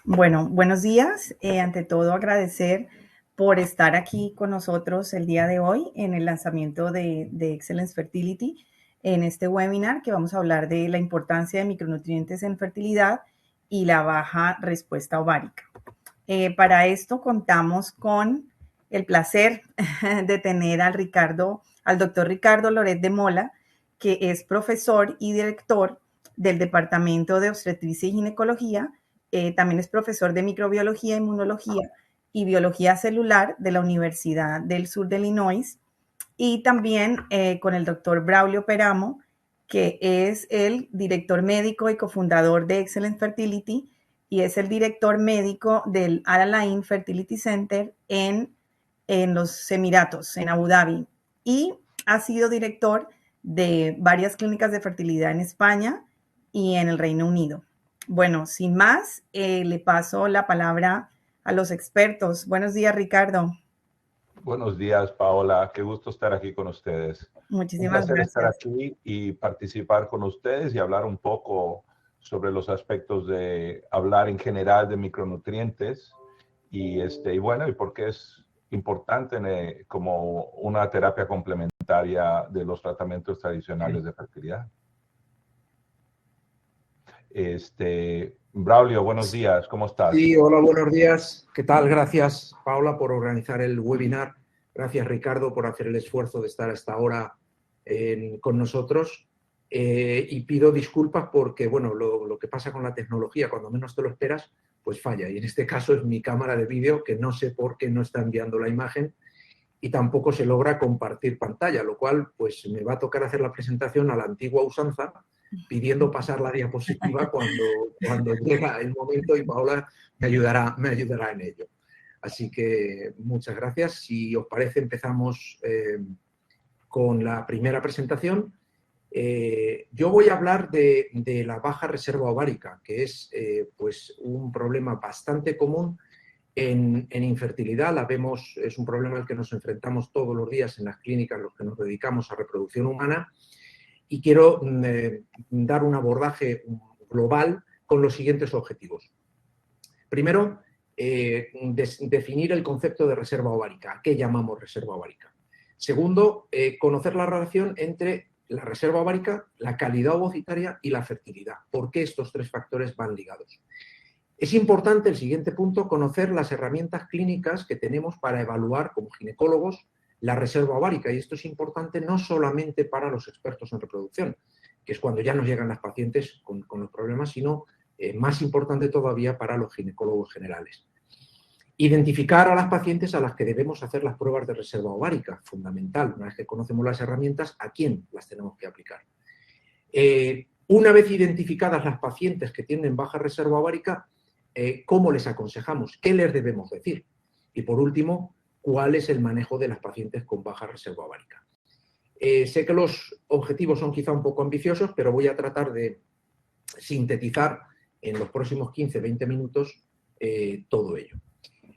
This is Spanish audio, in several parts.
Bueno, buenos días. Ante todo, agradecer por estar aquí con nosotros el día de hoy en el lanzamiento de Excellence Fertility, en este webinar que vamos a hablar de la importancia de micronutrientes en fertilidad y la baja respuesta ovárica. Para esto contamos con el placer de tener al doctor Ricardo Loret de Mola, que es profesor y director del Departamento de Obstetricia y Ginecología. También es profesor de microbiología, inmunología y biología celular de la Universidad del Sur de Illinois. Y también con el doctor Braulio Peramo, que es el director médico y cofundador de Excellent Fertility y es el director médico del Al Alain Fertility Center en los Emiratos, en Abu Dhabi. Y ha sido director de varias clínicas de fertilidad en España y en el Reino Unido. Bueno, sin más, le paso la palabra a los expertos. Buenos días, Ricardo. Buenos días, Paola. Qué gusto estar aquí con ustedes. Un Muchísimas placer estar gracias. aquí y participar con ustedes y hablar un poco sobre los aspectos de hablar en general de micronutrientes y bueno, y por qué es importante como una terapia complementaria de los tratamientos tradicionales de fertilidad. Braulio, buenos días, ¿cómo estás? Sí, hola, buenos días. ¿Qué tal? Gracias, Paula, por organizar el webinar. Gracias, Ricardo, por hacer el esfuerzo de estar a esta hora con nosotros. Y pido disculpas porque, bueno, lo que pasa con la tecnología, cuando menos te lo esperas, pues falla. Y en este caso es mi cámara de vídeo, que no sé por qué no está enviando la imagen y tampoco se logra compartir pantalla, lo cual, pues me va a tocar hacer la presentación a la antigua usanza, pidiendo pasar la diapositiva cuando llega el momento y Paola me ayudará en ello. Así que muchas gracias. Si os parece, empezamos con la primera presentación. Yo voy a hablar de la baja reserva ovárica, que es pues un problema bastante común en infertilidad. La vemos, es un problema al que nos enfrentamos todos los días en las clínicas los que nos dedicamos a reproducción humana. Y quiero dar un abordaje global con los siguientes objetivos. Primero, definir el concepto de reserva ovárica. ¿Qué llamamos reserva ovárica? Segundo, conocer la relación entre la reserva ovárica, la calidad ovocitaria y la fertilidad. ¿Por qué estos tres factores van ligados? Es importante, el siguiente punto, conocer las herramientas clínicas que tenemos para evaluar como ginecólogos la reserva ovárica, y esto es importante no solamente para los expertos en reproducción, que es cuando ya nos llegan las pacientes con los problemas, sino más importante todavía para los ginecólogos generales. Identificar a las pacientes a las que debemos hacer las pruebas de reserva ovárica, fundamental. Una vez que conocemos las herramientas, ¿a quién las tenemos que aplicar? Una vez identificadas las pacientes que tienen baja reserva ovárica, ¿cómo les aconsejamos? ¿Qué les debemos decir? Y por último, ¿cuál es el manejo de las pacientes con baja reserva ovárica? Sé que los objetivos son quizá un poco ambiciosos, pero voy a tratar de sintetizar en los próximos 15-20 minutos todo ello.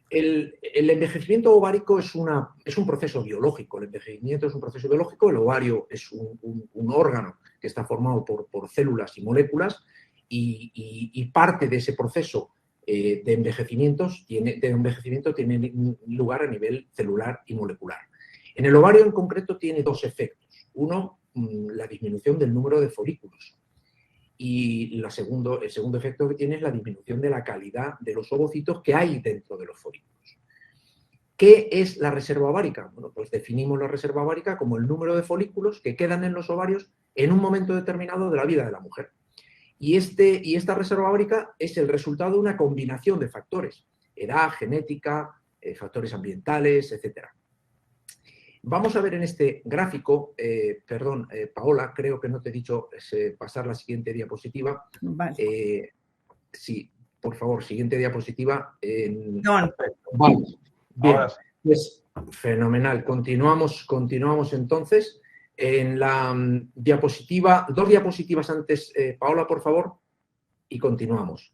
El envejecimiento ovárico es un proceso biológico. El envejecimiento es un proceso biológico. El ovario es un órgano que está formado por células y moléculas y parte de ese proceso de envejecimiento tiene lugar a nivel celular y molecular. En el ovario en concreto tiene dos efectos. Uno, la disminución del número de folículos. Y el segundo efecto que tiene es la disminución de la calidad de los ovocitos que hay dentro de los folículos. ¿Qué es la reserva ovárica? Bueno, pues definimos la reserva ovárica como el número de folículos que quedan en los ovarios en un momento determinado de la vida de la mujer. Y esta reserva ovárica es el resultado de una combinación de factores, edad, genética, factores ambientales, etc. Vamos a ver en este gráfico, Paola, creo que no te he dicho pasar la siguiente diapositiva. Vale. Sí, por favor, siguiente diapositiva. Perfecto. Vale, bien, Ahora sí. pues fenomenal. Continuamos entonces. En la diapositiva, dos diapositivas antes, Paola, por favor, y continuamos.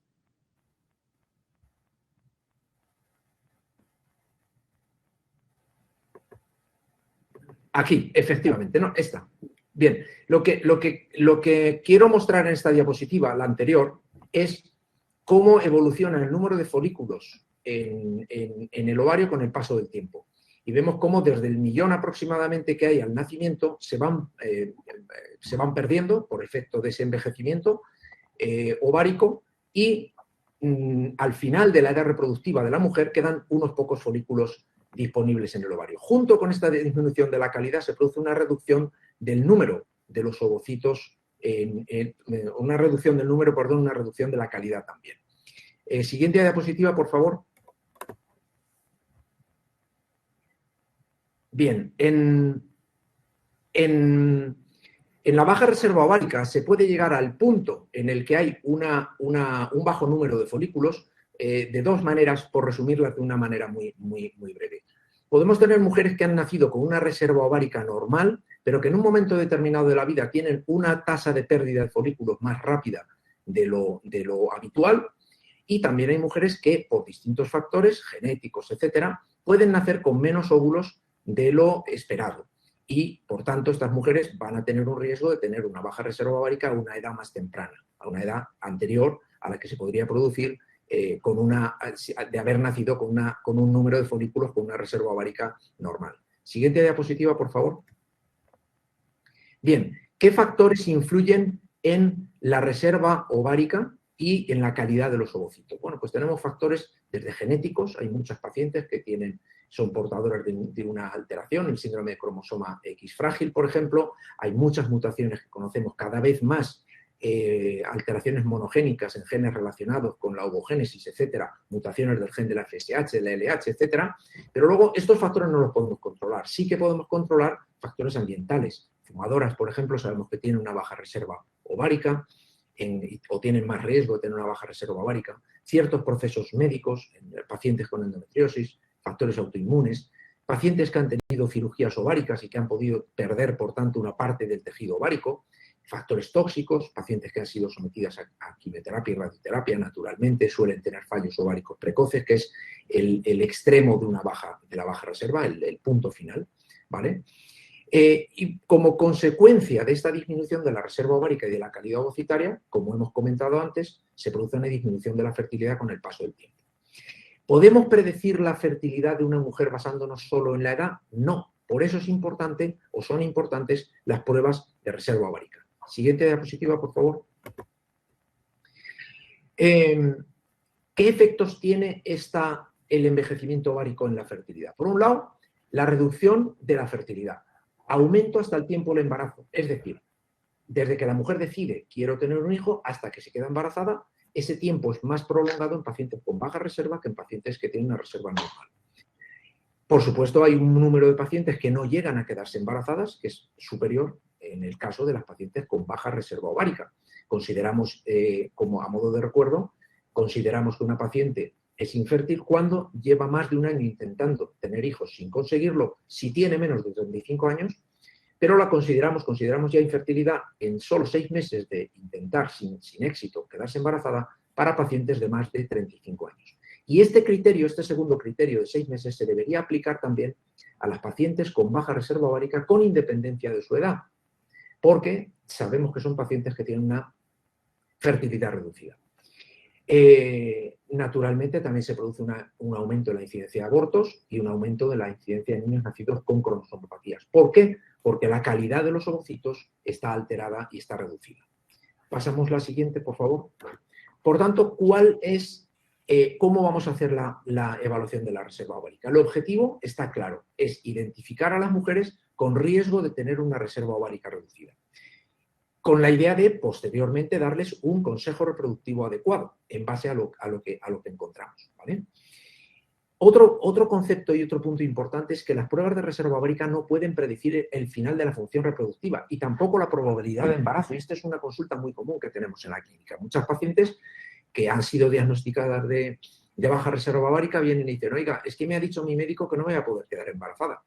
Aquí, efectivamente, no, esta. Bien, lo que quiero mostrar en esta diapositiva, la anterior, es cómo evoluciona el número de folículos en el ovario con el paso del tiempo. Y vemos cómo desde el 1.000.000 aproximadamente que hay al nacimiento se van perdiendo por efecto de ese envejecimiento ovárico y al final de la edad reproductiva de la mujer quedan unos pocos folículos disponibles en el ovario. Junto con esta disminución de la calidad se produce una reducción del número de los ovocitos, una reducción de la calidad también. Siguiente diapositiva, por favor. Bien, en la baja reserva ovárica se puede llegar al punto en el que hay un bajo número de folículos de dos maneras, por resumirlas de una manera muy breve. Podemos tener mujeres que han nacido con una reserva ovárica normal, pero que en un momento determinado de la vida tienen una tasa de pérdida de folículos más rápida de lo habitual, y también hay mujeres que, por distintos factores genéticos, etcétera, pueden nacer con menos óvulos de lo esperado. Y, por tanto, estas mujeres van a tener un riesgo de tener una baja reserva ovárica a una edad más temprana, a una edad anterior a la que se podría producir de haber nacido con un número de folículos con una reserva ovárica normal. Siguiente diapositiva, por favor. Bien, ¿qué factores influyen en la reserva ovárica y en la calidad de los ovocitos? Bueno, pues tenemos factores desde genéticos, hay muchas pacientes que son portadoras de una alteración, el síndrome de cromosoma X frágil, por ejemplo. Hay muchas mutaciones que conocemos, cada vez más alteraciones monogénicas en genes relacionados con la ovogénesis, etcétera, mutaciones del gen de la FSH, de la LH, etcétera. Pero luego estos factores no los podemos controlar. Sí que podemos controlar factores ambientales. Fumadoras, por ejemplo, sabemos que tienen una baja reserva ovárica o tienen más riesgo de tener una baja reserva ovárica. Ciertos procesos médicos, en pacientes con endometriosis, factores autoinmunes, pacientes que han tenido cirugías ováricas y que han podido perder, por tanto, una parte del tejido ovárico, factores tóxicos, pacientes que han sido sometidas a quimioterapia y radioterapia, naturalmente suelen tener fallos ováricos precoces, que es el extremo de la baja reserva, el punto final, ¿vale? Y como consecuencia de esta disminución de la reserva ovárica y de la calidad ovocitaria, como hemos comentado antes, se produce una disminución de la fertilidad con el paso del tiempo. ¿Podemos predecir la fertilidad de una mujer basándonos solo en la edad? No. Por eso es importante, o son importantes, las pruebas de reserva ovárica. Siguiente diapositiva, por favor. ¿Qué efectos tiene el envejecimiento ovárico en la fertilidad? Por un lado, la reducción de la fertilidad. Aumento hasta el tiempo del embarazo. Es decir, desde que la mujer decide quiero tener un hijo hasta que se queda embarazada, ese tiempo es más prolongado en pacientes con baja reserva que en pacientes que tienen una reserva normal. Por supuesto, hay un número de pacientes que no llegan a quedarse embarazadas, que es superior en el caso de las pacientes con baja reserva ovárica. Consideramos, como a modo de recuerdo, consideramos que una paciente es infértil cuando lleva más de un año intentando tener hijos sin conseguirlo, si tiene menos de 35 años, pero la consideramos ya infertilidad en solo 6 meses de intentar sin éxito quedarse embarazada para pacientes de más de 35 años. Y este segundo criterio de 6 meses se debería aplicar también a las pacientes con baja reserva ovárica con independencia de su edad, porque sabemos que son pacientes que tienen una fertilidad reducida. Naturalmente también se produce un aumento de la incidencia de abortos y un aumento de la incidencia de niños nacidos con cromosomopatías. ¿Por qué? Porque la calidad de los ovocitos está alterada y está reducida. Pasamos la siguiente, por favor. Por tanto, ¿cómo vamos a hacer la evaluación de la reserva ovárica? El objetivo está claro, es identificar a las mujeres con riesgo de tener una reserva ovárica reducida, con la idea de, posteriormente, darles un consejo reproductivo adecuado en base a lo que encontramos, ¿vale? Otro concepto y otro punto importante es que las pruebas de reserva ovárica no pueden predecir el final de la función reproductiva y tampoco la probabilidad de embarazo. Y esta es una consulta muy común que tenemos en la clínica. Muchas pacientes que han sido diagnosticadas de baja reserva ovárica vienen y dicen, oiga, es que me ha dicho mi médico que no voy a poder quedar embarazada.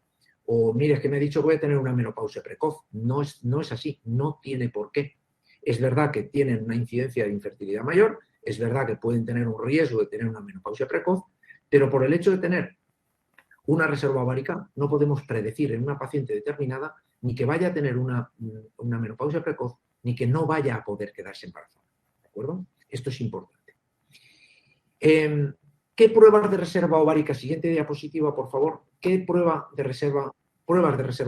O mire, es que me ha dicho que voy a tener una menopausia precoz. No es así, no tiene por qué. Es verdad que tienen una incidencia de infertilidad mayor, es verdad que pueden tener un riesgo de tener una menopausia precoz, pero por el hecho de tener una reserva ovárica no podemos predecir en una paciente determinada ni que vaya a tener una menopausia precoz ni que no vaya a poder quedarse embarazada. ¿De acuerdo? Esto es importante. ¿Qué pruebas de reserva ovárica? Siguiente diapositiva, por favor. ¿Qué pruebas de reserva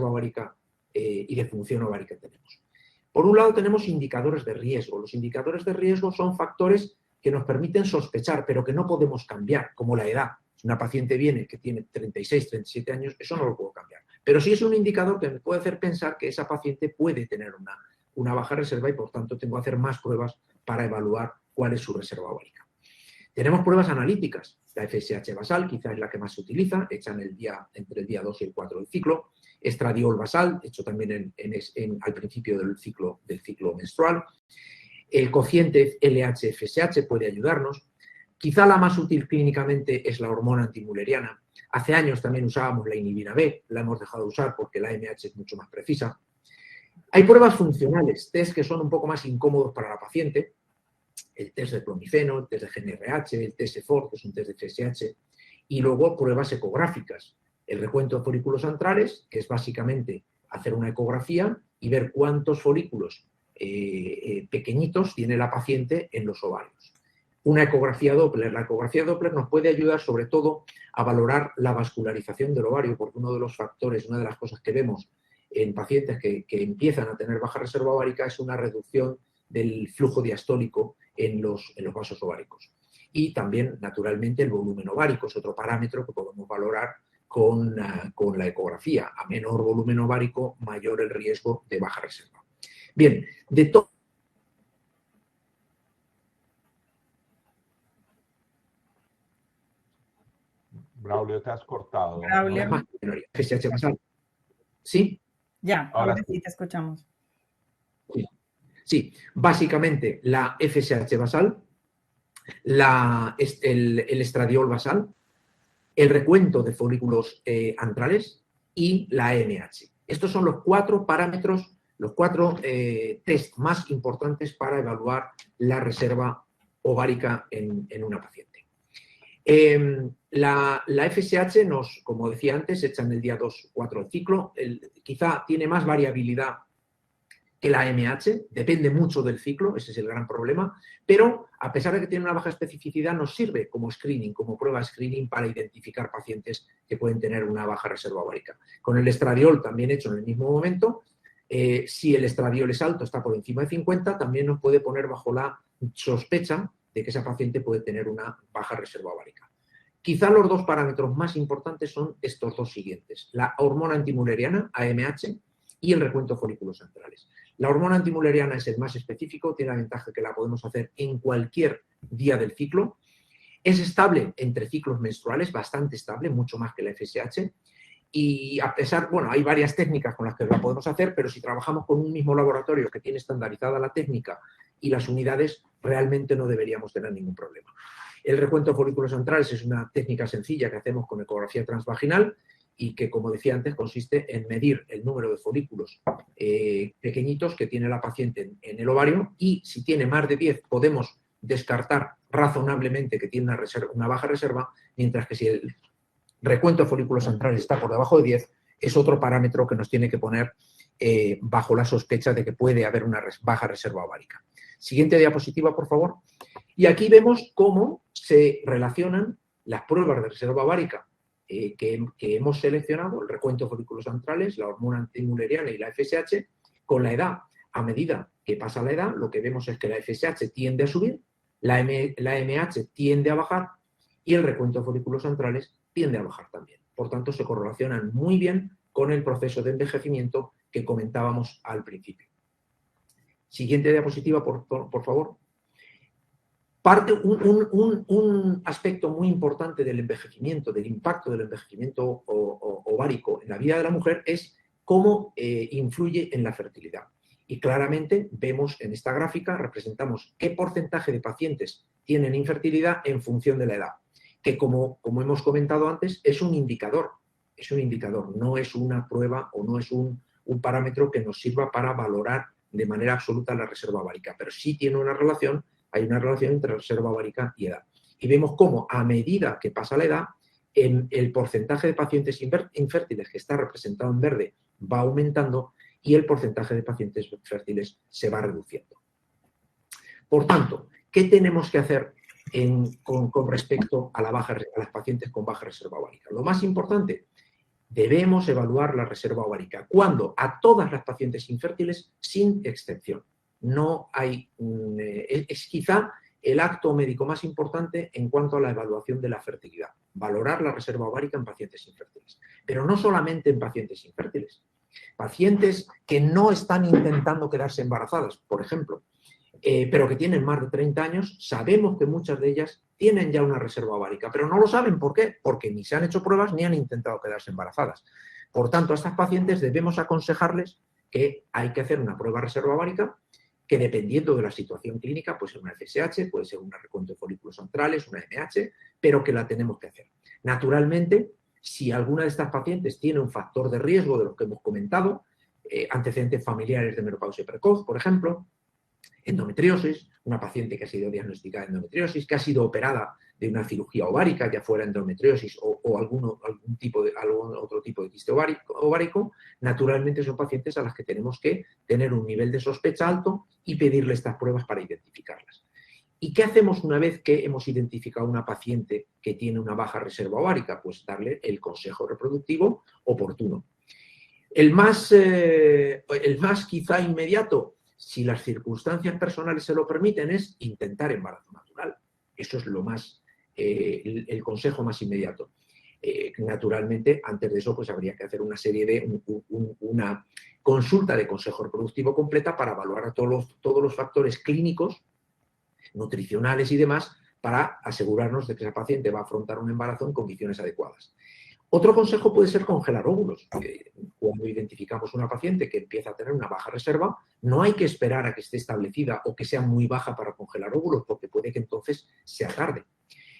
ovárica y de función ovárica tenemos? Por un lado tenemos indicadores de riesgo. Los indicadores de riesgo son factores que nos permiten sospechar, pero que no podemos cambiar, como la edad. Si una paciente viene que tiene 36, 37 años, eso no lo puedo cambiar. Pero sí es un indicador que me puede hacer pensar que esa paciente puede tener una baja reserva y, por tanto, tengo que hacer más pruebas para evaluar cuál es su reserva ovárica. Tenemos pruebas analíticas. La FSH basal, quizás es la que más se utiliza, hecha entre el día 2 y el 4 del ciclo. Estradiol basal, hecho también al principio del ciclo menstrual. El cociente LH-FSH puede ayudarnos. Quizá la más útil clínicamente es la hormona antimuleriana. Hace años también usábamos la inhibina B, la hemos dejado de usar porque la AMH es mucho más precisa. Hay pruebas funcionales, test que son un poco más incómodos para la paciente, el test de clomifeno, el test de GNRH, el test EFOR, que es un test de FSH, y luego pruebas ecográficas, el recuento de folículos antrales, que es básicamente hacer una ecografía y ver cuántos folículos pequeñitos tiene la paciente en los ovarios. Una ecografía Doppler. La ecografía Doppler nos puede ayudar sobre todo a valorar la vascularización del ovario, porque uno de los factores, una de las cosas que vemos en pacientes que empiezan a tener baja reserva ovárica es una reducción del flujo diastólico en los vasos ováricos. Y también, naturalmente, el volumen ovárico es otro parámetro que podemos valorar con la ecografía. A menor volumen ovárico, mayor el riesgo de baja reserva. Bien, de todo. Braulio, te has cortado. Braulio. ¿No? FSH basal. ¿Sí? Ya, Ahora sí te escuchamos. Sí, básicamente la FSH basal, el estradiol basal, el recuento de folículos antrales y la AMH. Estos son los 4 parámetros, los 4 test más importantes para evaluar la reserva ovárica en una paciente. La FSH como decía antes, hecha en el día 2-4 del ciclo, quizá tiene más variabilidad que la AMH, depende mucho del ciclo, ese es el gran problema, pero a pesar de que tiene una baja especificidad, nos sirve como screening, como prueba screening para identificar pacientes que pueden tener una baja reserva ovárica. Con el estradiol también hecho en el mismo momento, si el estradiol es alto, está por encima de 50, también nos puede poner bajo la sospecha de que esa paciente puede tener una baja reserva ovárica. Quizá los 2 parámetros más importantes son estos 2 siguientes, la hormona antimuleriana, AMH, y el recuento de folículos antrales. La hormona antimuleriana es el más específico, tiene la ventaja que la podemos hacer en cualquier día del ciclo. Es estable entre ciclos menstruales, bastante estable, mucho más que la FSH. Y a pesar, bueno, hay varias técnicas con las que la podemos hacer, pero si trabajamos con un mismo laboratorio que tiene estandarizada la técnica y las unidades, realmente no deberíamos tener ningún problema. El recuento de folículos antrales es una técnica sencilla que hacemos con ecografía transvaginal y que, como decía antes, consiste en medir el número de folículos pequeñitos que tiene la paciente en el ovario y si tiene más de 10 podemos descartar razonablemente que tiene una baja reserva, mientras que si el recuento de folículos antrales está por debajo de 10 es otro parámetro que nos tiene que poner bajo la sospecha de que puede haber una baja reserva ovárica. Siguiente diapositiva, por favor. Y aquí vemos cómo se relacionan las pruebas de reserva ovárica que hemos seleccionado, el recuento de folículos antrales, la hormona antimuleriana y la FSH, con la edad. A medida que pasa la edad, lo que vemos es que la FSH tiende a subir, la AMH tiende a bajar y el recuento de folículos antrales tiende a bajar también. Por tanto, se correlacionan muy bien con el proceso de envejecimiento que comentábamos al principio. Siguiente diapositiva, por favor. Un aspecto muy importante del envejecimiento, del impacto del envejecimiento ovárico en la vida de la mujer es cómo influye en la fertilidad. Y claramente vemos en esta gráfica, representamos qué porcentaje de pacientes tienen infertilidad en función de la edad, que como hemos comentado antes, es un indicador, no es una prueba o no es un parámetro que nos sirva para valorar de manera absoluta la reserva ovárica, pero sí tiene una relación. Hay una relación entre reserva ovárica y edad. Y vemos cómo a medida que pasa la edad, el porcentaje de pacientes infértiles que está representado en verde va aumentando y el porcentaje de pacientes fértiles se va reduciendo. Por tanto, ¿qué tenemos que hacer con respecto a las pacientes con baja reserva ovárica. Lo más importante, debemos evaluar la reserva ovárica. ¿Cuándo? A todas las pacientes infértiles, sin excepción. No hay, es quizá el acto médico más importante en cuanto a la evaluación de la fertilidad. Valorar la reserva ovárica en pacientes infértiles. Pero no solamente en pacientes infértiles. Pacientes que no están intentando quedarse embarazadas, por ejemplo, pero que tienen más de 30 años, sabemos que muchas de ellas tienen ya una reserva ovárica, pero no lo saben. ¿Por qué? Porque ni se han hecho pruebas ni han intentado quedarse embarazadas. Por tanto, a estas pacientes debemos aconsejarles que hay que hacer una prueba de reserva ovárica que, dependiendo de la situación clínica, puede ser una FSH, puede ser un recuento de folículos antrales, una MH, pero que la tenemos que hacer. Naturalmente, si alguna de estas pacientes tiene un factor de riesgo de los que hemos comentado, antecedentes familiares de menopausia precoz, por ejemplo, endometriosis, una paciente que ha sido diagnosticada de endometriosis, que ha sido operada de una cirugía ovárica, ya fuera endometriosis o algún otro tipo de quiste ovárico, naturalmente son pacientes a las que tenemos que tener un nivel de sospecha alto y pedirle estas pruebas para identificarlas. ¿Y qué hacemos una vez que hemos identificado a una paciente que tiene una baja reserva ovárica? Pues darle el consejo reproductivo oportuno. El más quizá inmediato, si las circunstancias personales se lo permiten, es intentar embarazo natural. Eso es lo más, el consejo más inmediato. Naturalmente, antes de eso, pues habría que hacer una serie de una consulta de consejo reproductivo completa para evaluar a todos los factores clínicos, nutricionales y demás, para asegurarnos de que esa paciente va a afrontar un embarazo en condiciones adecuadas. Otro consejo puede ser congelar óvulos. Cuando identificamos una paciente que empieza a tener una baja reserva, no hay que esperar a que esté establecida o que sea muy baja para congelar óvulos, porque puede que entonces sea tarde.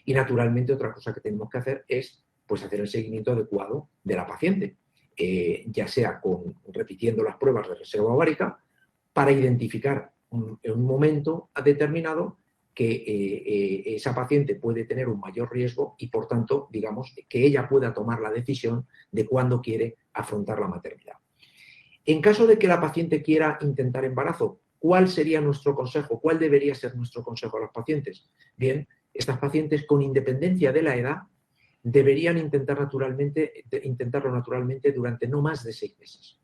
Y naturalmente otra cosa que tenemos que hacer es pues, hacer el seguimiento adecuado de la paciente, ya sea repitiendo las pruebas de reserva ovárica para identificar en un momento determinado que esa paciente puede tener un mayor riesgo y, por tanto, digamos, que ella pueda tomar la decisión de cuándo quiere afrontar la maternidad. En caso de que la paciente quiera intentar embarazo, ¿cuál sería nuestro consejo? ¿Cuál debería ser nuestro consejo a los pacientes? Bien, estas pacientes, con independencia de la edad, deberían intentarlo naturalmente durante no más de 6 meses.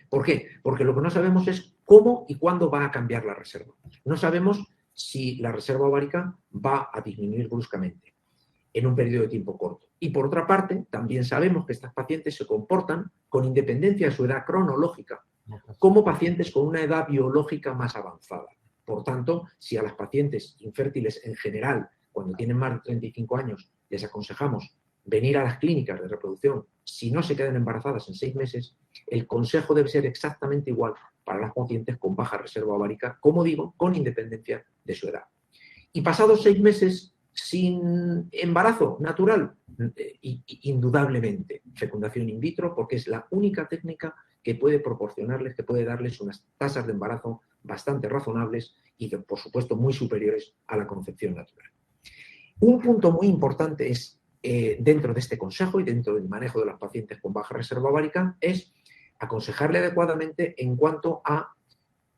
¿Por qué? Porque lo que no sabemos es cómo y cuándo va a cambiar la reserva. No sabemos si la reserva ovárica va a disminuir bruscamente en un periodo de tiempo corto. Y por otra parte, también sabemos que estas pacientes se comportan, con independencia de su edad cronológica, como pacientes con una edad biológica más avanzada. Por tanto, si a las pacientes infértiles en general, cuando tienen más de 35 años, les aconsejamos venir a las clínicas de reproducción, si no se quedan embarazadas en 6 meses, el consejo debe ser exactamente igual para las pacientes con baja reserva ovárica, como digo, con independencia de su edad. Y pasados 6 meses sin embarazo natural, indudablemente fecundación in vitro, porque es la única técnica que puede proporcionarles, que puede darles unas tasas de embarazo bastante razonables y, por supuesto, muy superiores a la concepción natural. Un punto muy importante es, dentro de este consejo y dentro del manejo de las pacientes con baja reserva ovárica, es aconsejarle adecuadamente en cuanto a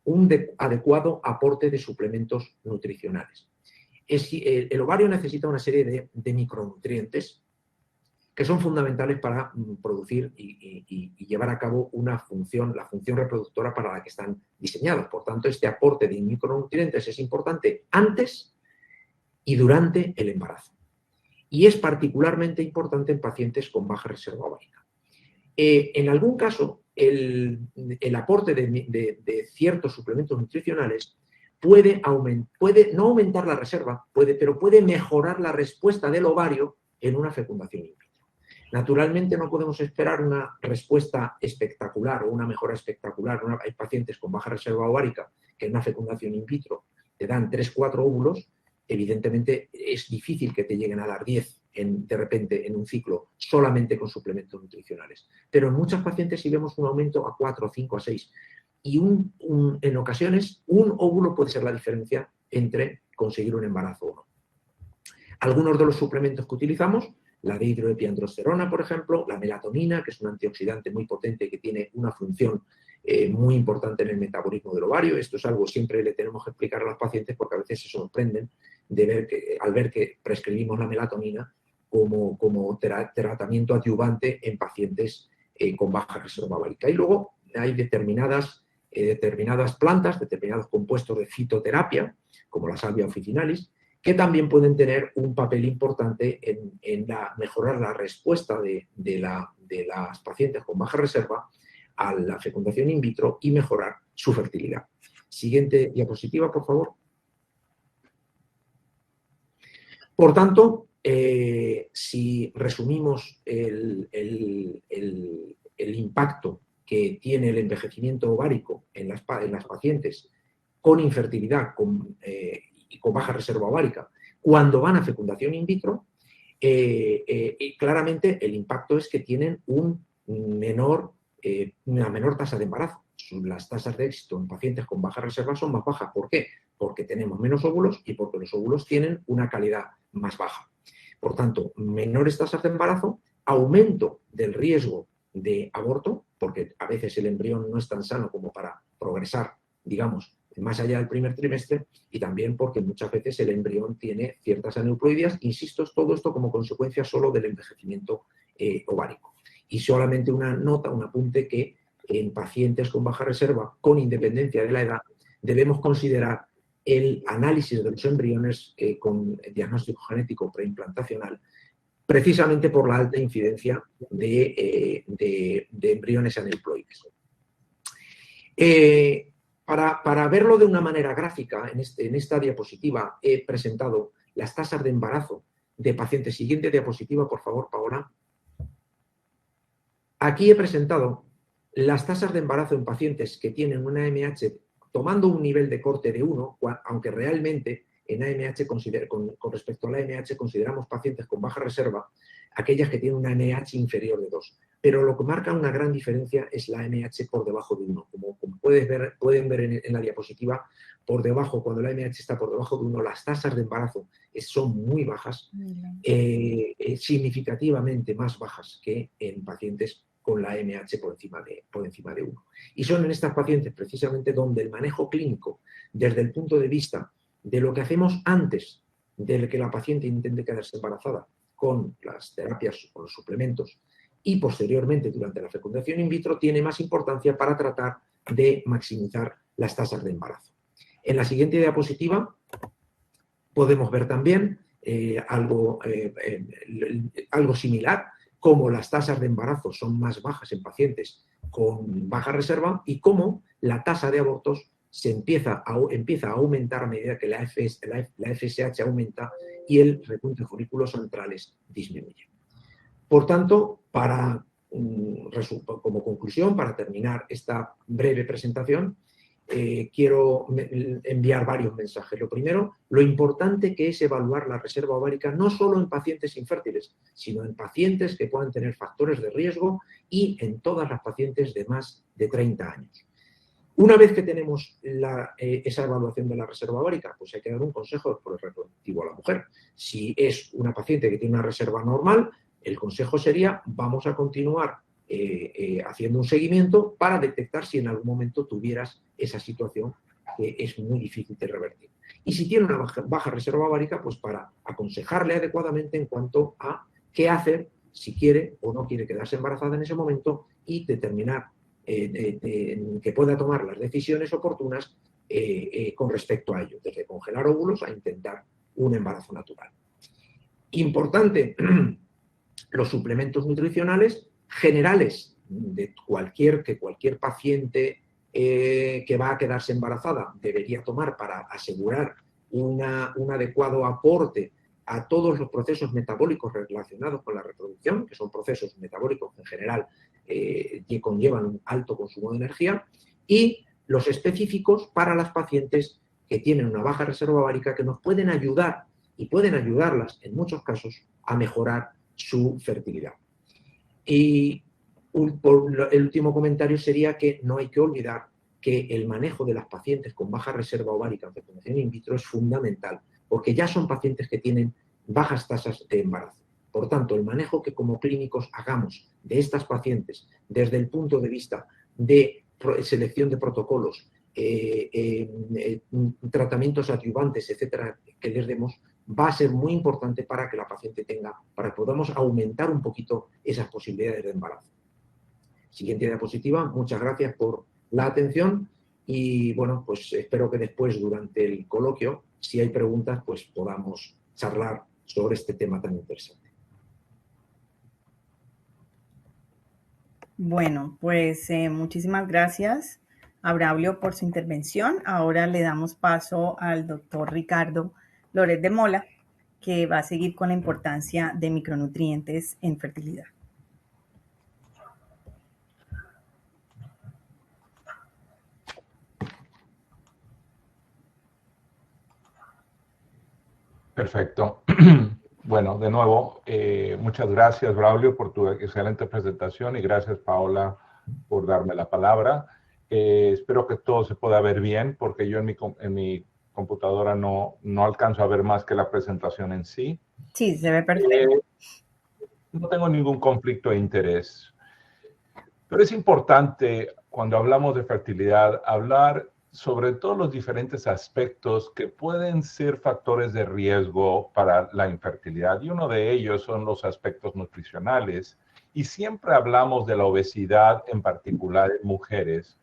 un adecuado aporte de suplementos nutricionales. El ovario necesita una serie de micronutrientes que son fundamentales para producir y llevar a cabo la función reproductora para la que están diseñados. Por tanto, este aporte de micronutrientes es importante antes y durante el embarazo. Y es particularmente importante en pacientes con baja reserva ovárica. En algún caso, el aporte de ciertos suplementos nutricionales puede no aumentar la reserva, pero puede mejorar la respuesta del ovario en una fecundación in vitro. Naturalmente no podemos esperar una respuesta espectacular o una mejora espectacular. Hay pacientes con baja reserva ovárica que en una fecundación in vitro te dan 3-4 óvulos. Evidentemente es difícil que te lleguen a dar 10 de repente en un ciclo solamente con suplementos nutricionales. Pero en muchas pacientes sí vemos un aumento a 4, 5, a 6. Y en ocasiones un óvulo puede ser la diferencia entre conseguir un embarazo o no. Algunos de los suplementos que utilizamos, la dihidroepiandrosterona, por ejemplo, la melatonina, que es un antioxidante muy potente que tiene una función muy importante en el metabolismo del ovario. Esto es algo que siempre le tenemos que explicar a los pacientes porque a veces se sorprenden al ver que prescribimos la melatonina como tratamiento adyuvante en pacientes con baja reserva ovárica. Y luego hay determinadas plantas, determinados compuestos de fitoterapia, como la salvia officinalis, que también pueden tener un papel importante en mejorar la respuesta de las pacientes con baja reserva a la fecundación in vitro y mejorar su fertilidad. Siguiente diapositiva, por favor. Por tanto, si resumimos el impacto que tiene el envejecimiento ovárico en las pacientes con infertilidad y con baja reserva ovárica, cuando van a fecundación in vitro, claramente el impacto es que tienen una menor tasa de embarazo. Las tasas de éxito en pacientes con baja reserva son más bajas. ¿Por qué? Porque tenemos menos óvulos y porque los óvulos tienen una calidad más baja. Por tanto, menores tasas de embarazo, aumento del riesgo de aborto, porque a veces el embrión no es tan sano como para progresar, digamos, más allá del primer trimestre, y también porque muchas veces el embrión tiene ciertas aneuploidias. Insisto, todo esto como consecuencia solo del envejecimiento ovárico. Y solamente una nota, un apunte, que en pacientes con baja reserva, con independencia de la edad, debemos considerar el análisis de los embriones con diagnóstico genético preimplantacional, precisamente por la alta incidencia de embriones aneuploides. Para verlo de una manera gráfica, en esta diapositiva he presentado las tasas de embarazo de pacientes. Siguiente diapositiva, por favor, Paola. Aquí he presentado las tasas de embarazo en pacientes que tienen una AMH tomando un nivel de corte de 1, aunque realmente en AMH, con respecto a la AMH, consideramos pacientes con baja reserva aquellas que tienen una AMH inferior de 2. Pero lo que marca una gran diferencia es la AMH por debajo de 1. Como pueden ver en la diapositiva, por debajo, cuando la AMH está por debajo de 1, las tasas de embarazo son muy bajas, significativamente más bajas que en pacientes con la AMH por encima de 1. Y son en estas pacientes precisamente donde el manejo clínico, desde el punto de vista de lo que hacemos antes de que la paciente intente quedarse embarazada con las terapias o los suplementos y posteriormente durante la fecundación in vitro, tiene más importancia para tratar de maximizar las tasas de embarazo. En la siguiente diapositiva podemos ver también algo similar, cómo las tasas de embarazo son más bajas en pacientes con baja reserva y cómo la tasa de abortos empieza a aumentar a medida que la FSH aumenta y el repunte de folículos centrales disminuye. Por tanto, como conclusión, para terminar esta breve presentación, quiero enviar varios mensajes. Lo primero, lo importante que es evaluar la reserva ovárica no solo en pacientes infértiles, sino en pacientes que puedan tener factores de riesgo y en todas las pacientes de más de 30 años. Una vez que tenemos esa evaluación de la reserva ovárica, pues hay que dar un consejo por el reproductivo a la mujer. Si es una paciente que tiene una reserva normal, el consejo sería: vamos a continuar haciendo un seguimiento para detectar si en algún momento tuvieras esa situación que es muy difícil de revertir. Y si tiene una baja reserva ovárica, pues para aconsejarle adecuadamente en cuanto a qué hacer, si quiere o no quiere quedarse embarazada en ese momento, y determinar que pueda tomar las decisiones oportunas con respecto a ello, desde congelar óvulos a intentar un embarazo natural. Importante, los suplementos nutricionales generales de cualquier paciente que va a quedarse embarazada debería tomar para asegurar un adecuado aporte a todos los procesos metabólicos relacionados con la reproducción, que son procesos metabólicos en general que conllevan un alto consumo de energía, y los específicos para las pacientes que tienen una baja reserva ovárica, que nos pueden ayudar y pueden ayudarlas en muchos casos a mejorar su fertilidad. Y el último comentario sería que no hay que olvidar que el manejo de las pacientes con baja reserva ovárica en fecundación in vitro es fundamental, porque ya son pacientes que tienen bajas tasas de embarazo. Por tanto, el manejo que como clínicos hagamos de estas pacientes desde el punto de vista de selección de protocolos tratamientos adyuvantes, etcétera, que les demos, va a ser muy importante para que la paciente para que podamos aumentar un poquito esas posibilidades de embarazo. Siguiente diapositiva. Muchas gracias por la atención y, bueno, pues espero que después, durante el coloquio, si hay preguntas, pues podamos charlar sobre este tema tan interesante. Bueno, pues muchísimas gracias a Braulio por su intervención. Ahora le damos paso al doctor Ricardo Loret de Mola, que va a seguir con la importancia de micronutrientes en fertilidad. Perfecto. Bueno, de nuevo, muchas gracias, Braulio, por tu excelente presentación y gracias, Paola, por darme la palabra. Espero que todo se pueda ver bien porque yo en mi computadora no alcanzo a ver más que la presentación en sí. Sí, se ve perfecto. No tengo ningún conflicto de interés. Pero es importante, cuando hablamos de fertilidad, hablar sobre todos los diferentes aspectos que pueden ser factores de riesgo para la infertilidad. Y uno de ellos son los aspectos nutricionales. Y siempre hablamos de la obesidad, en particular en mujeres,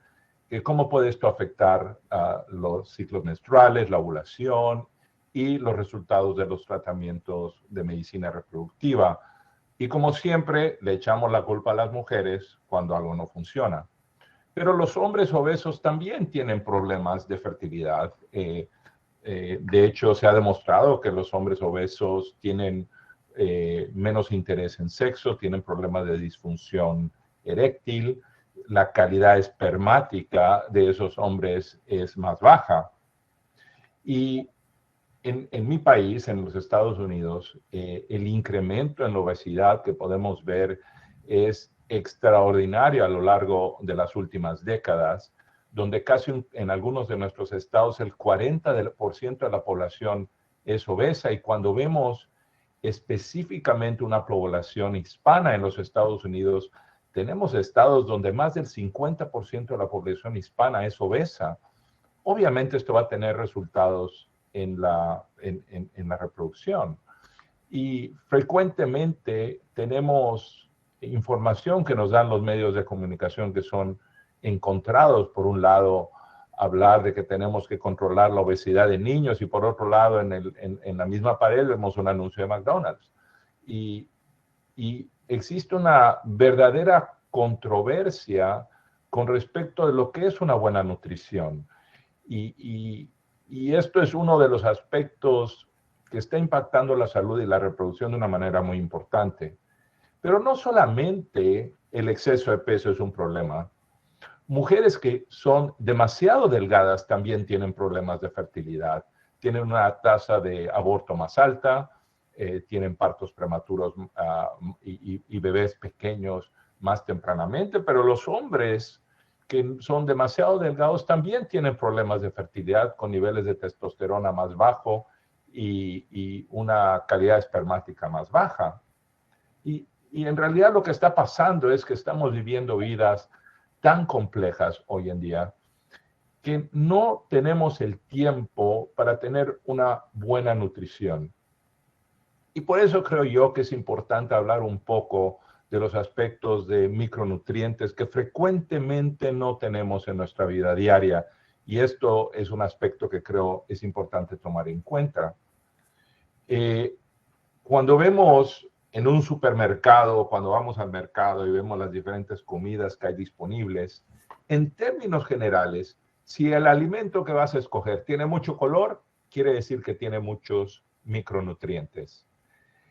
que cómo puede esto afectar los ciclos menstruales, la ovulación y los resultados de los tratamientos de medicina reproductiva. Y como siempre, le echamos la culpa a las mujeres cuando algo no funciona. Pero los hombres obesos también tienen problemas de fertilidad. De hecho, se ha demostrado que los hombres obesos tienen menos interés en sexo, tienen problemas de disfunción eréctil, la calidad espermática de esos hombres es más baja. Y en mi país, en los Estados Unidos, el incremento en la obesidad que podemos ver es extraordinario a lo largo de las últimas décadas, donde casi en algunos de nuestros estados el 40% de la población es obesa. Y cuando vemos específicamente una población hispana en los Estados Unidos, tenemos estados donde más del 50% de la población hispana es obesa. Obviamente esto va a tener resultados en la reproducción. Y frecuentemente tenemos información que nos dan los medios de comunicación que son encontrados. Por un lado, hablar de que tenemos que controlar la obesidad de niños y por otro lado, en la misma pared vemos un anuncio de McDonald's. Y existe una verdadera controversia con respecto de lo que es una buena nutrición. Y esto es uno de los aspectos que está impactando la salud y la reproducción de una manera muy importante. Pero no solamente el exceso de peso es un problema. Mujeres que son demasiado delgadas también tienen problemas de fertilidad. Tienen una tasa de aborto más alta, tienen partos prematuros y bebés pequeños más tempranamente, pero los hombres que son demasiado delgados también tienen problemas de fertilidad con niveles de testosterona más bajo y una calidad espermática más baja. Y en realidad lo que está pasando es que estamos viviendo vidas tan complejas hoy en día que no tenemos el tiempo para tener una buena nutrición. Y por eso creo yo que es importante hablar un poco de los aspectos de micronutrientes que frecuentemente no tenemos en nuestra vida diaria. Y esto es un aspecto que creo es importante tomar en cuenta. Cuando vemos en un supermercado, cuando vamos al mercado y vemos las diferentes comidas que hay disponibles, en términos generales, si el alimento que vas a escoger tiene mucho color, quiere decir que tiene muchos micronutrientes.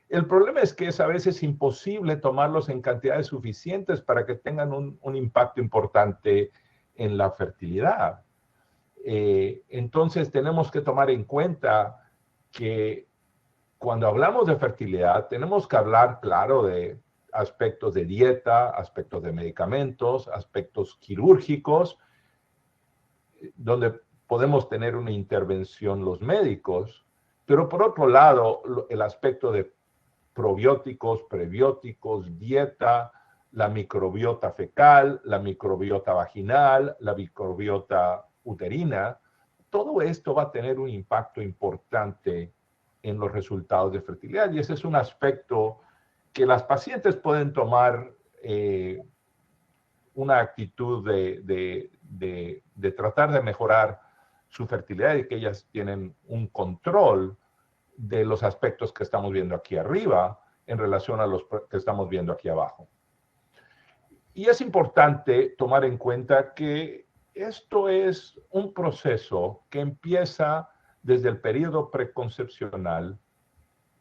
El problema es que es a veces imposible tomarlos en cantidades suficientes para que tengan un impacto importante en la fertilidad. Entonces tenemos que tomar en cuenta que cuando hablamos de fertilidad tenemos que hablar, claro, de aspectos de dieta, aspectos de medicamentos, aspectos quirúrgicos, donde podemos tener una intervención los médicos, pero por otro lado, el aspecto de probióticos, prebióticos, dieta, la microbiota fecal, la microbiota vaginal, la microbiota uterina, todo esto va a tener un impacto importante en los resultados de fertilidad. Y ese es un aspecto que las pacientes pueden tomar una actitud de tratar de mejorar su fertilidad y que ellas tienen un control de los aspectos que estamos viendo aquí arriba en relación a los que estamos viendo aquí abajo. Y es importante tomar en cuenta que esto es un proceso que empieza desde el periodo preconcepcional,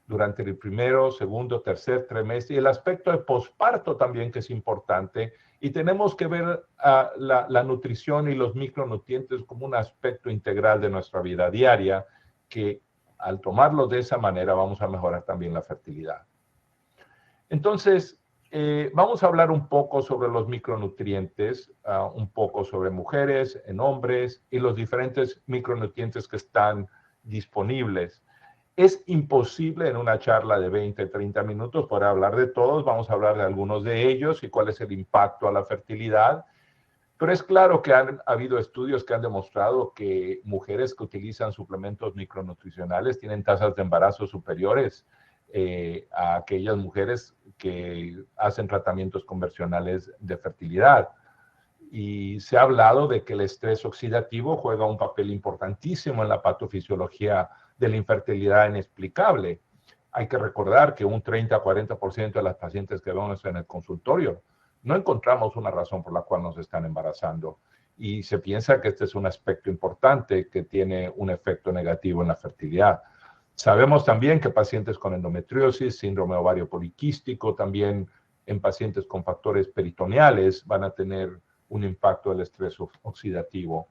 durante el primero, segundo, tercer trimestre, y el aspecto de posparto también, que es importante, y tenemos que ver la nutrición y los micronutrientes como un aspecto integral de nuestra vida diaria, que al tomarlo de esa manera vamos a mejorar también la fertilidad. Entonces, vamos a hablar un poco sobre los micronutrientes, un poco sobre mujeres, en hombres, y los diferentes micronutrientes que están disponibles. Es imposible en una charla de 20, 30 minutos poder hablar de todos. Vamos a hablar de algunos de ellos y cuál es el impacto a la fertilidad. Pero es claro que han habido estudios que han demostrado que mujeres que utilizan suplementos micronutricionales tienen tasas de embarazo superiores a aquellas mujeres que hacen tratamientos convencionales de fertilidad. Y se ha hablado de que el estrés oxidativo juega un papel importantísimo en la patofisiología de la infertilidad inexplicable. Hay que recordar que un 30-40% de las pacientes que vemos en el consultorio no encontramos una razón por la cual nos están embarazando. Y se piensa que este es un aspecto importante que tiene un efecto negativo en la fertilidad. Sabemos también que pacientes con endometriosis, síndrome ovario poliquístico, también en pacientes con factores peritoneales van a tener un impacto del estrés oxidativo.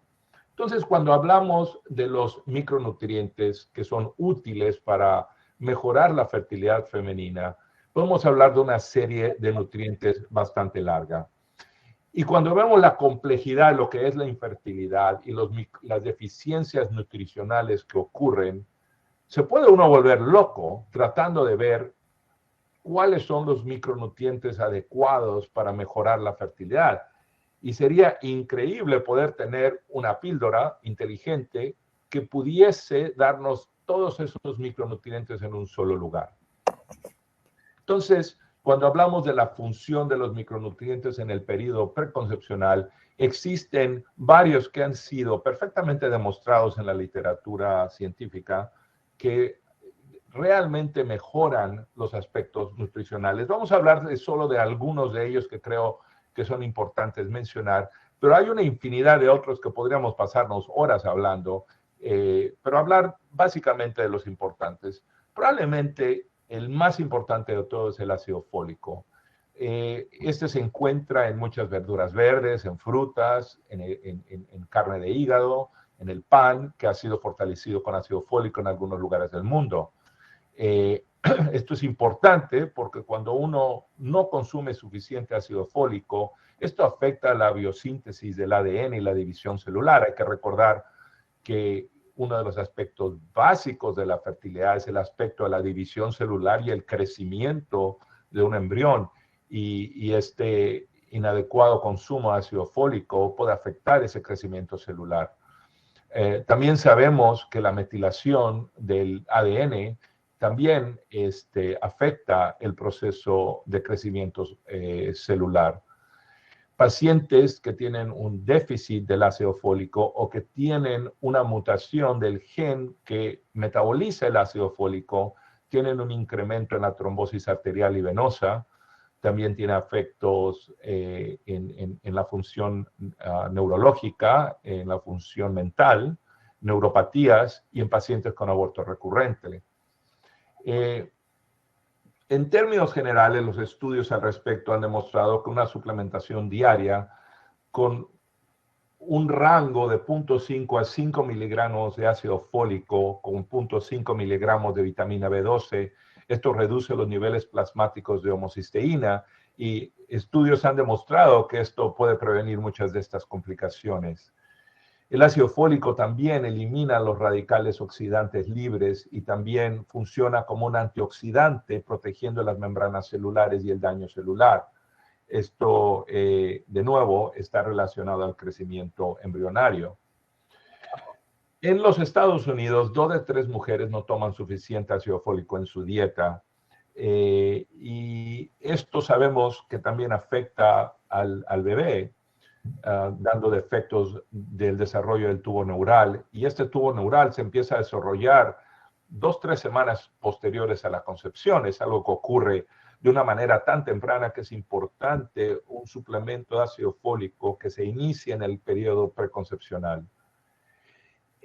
Entonces, cuando hablamos de los micronutrientes que son útiles para mejorar la fertilidad femenina, podemos hablar de una serie de nutrientes bastante larga. Y cuando vemos la complejidad de lo que es la infertilidad y las deficiencias nutricionales que ocurren, se puede uno volver loco tratando de ver cuáles son los micronutrientes adecuados para mejorar la fertilidad. Y sería increíble poder tener una píldora inteligente que pudiese darnos todos esos micronutrientes en un solo lugar. Entonces, cuando hablamos de la función de los micronutrientes en el periodo preconcepcional, existen varios que han sido perfectamente demostrados en la literatura científica que realmente mejoran los aspectos nutricionales. Vamos a hablar solo de algunos de ellos que creo que son importantes mencionar, pero hay una infinidad de otros que podríamos pasarnos horas hablando, pero hablar básicamente de los importantes. Probablemente el más importante de todos es el ácido fólico. Este se encuentra en muchas verduras verdes, en frutas, en carne de hígado, en el pan, que ha sido fortalecido con ácido fólico en algunos lugares del mundo. Esto es importante porque cuando uno no consume suficiente ácido fólico, esto afecta la biosíntesis del ADN y la división celular. Hay que recordar que uno de los aspectos básicos de la fertilidad es el aspecto de la división celular y el crecimiento de un embrión. Y este inadecuado consumo de ácido fólico puede afectar ese crecimiento celular. También sabemos que la metilación del ADN también afecta el proceso de crecimiento celular. Pacientes que tienen un déficit del ácido fólico o que tienen una mutación del gen que metaboliza el ácido fólico tienen un incremento en la trombosis arterial y venosa. También tiene efectos en la función neurológica, en la función mental, neuropatías y en pacientes con aborto recurrente. En términos generales, los estudios al respecto han demostrado que una suplementación diaria con un rango de 0.5 a 5 miligramos de ácido fólico con 0.5 miligramos de vitamina B12, esto reduce los niveles plasmáticos de homocisteína y estudios han demostrado que esto puede prevenir muchas de estas complicaciones. El ácido fólico también elimina los radicales oxidantes libres y también funciona como un antioxidante protegiendo las membranas celulares y el daño celular. Esto, de nuevo, está relacionado al crecimiento embrionario. En los Estados Unidos, 2 de 3 mujeres no toman suficiente ácido fólico en su dieta. Y esto sabemos que también afecta al bebé, dando defectos del desarrollo del tubo neural. Y este tubo neural se empieza a desarrollar 2-3 semanas posteriores a la concepción. Es algo que ocurre de una manera tan temprana que es importante un suplemento de ácido fólico que se inicie en el periodo preconcepcional.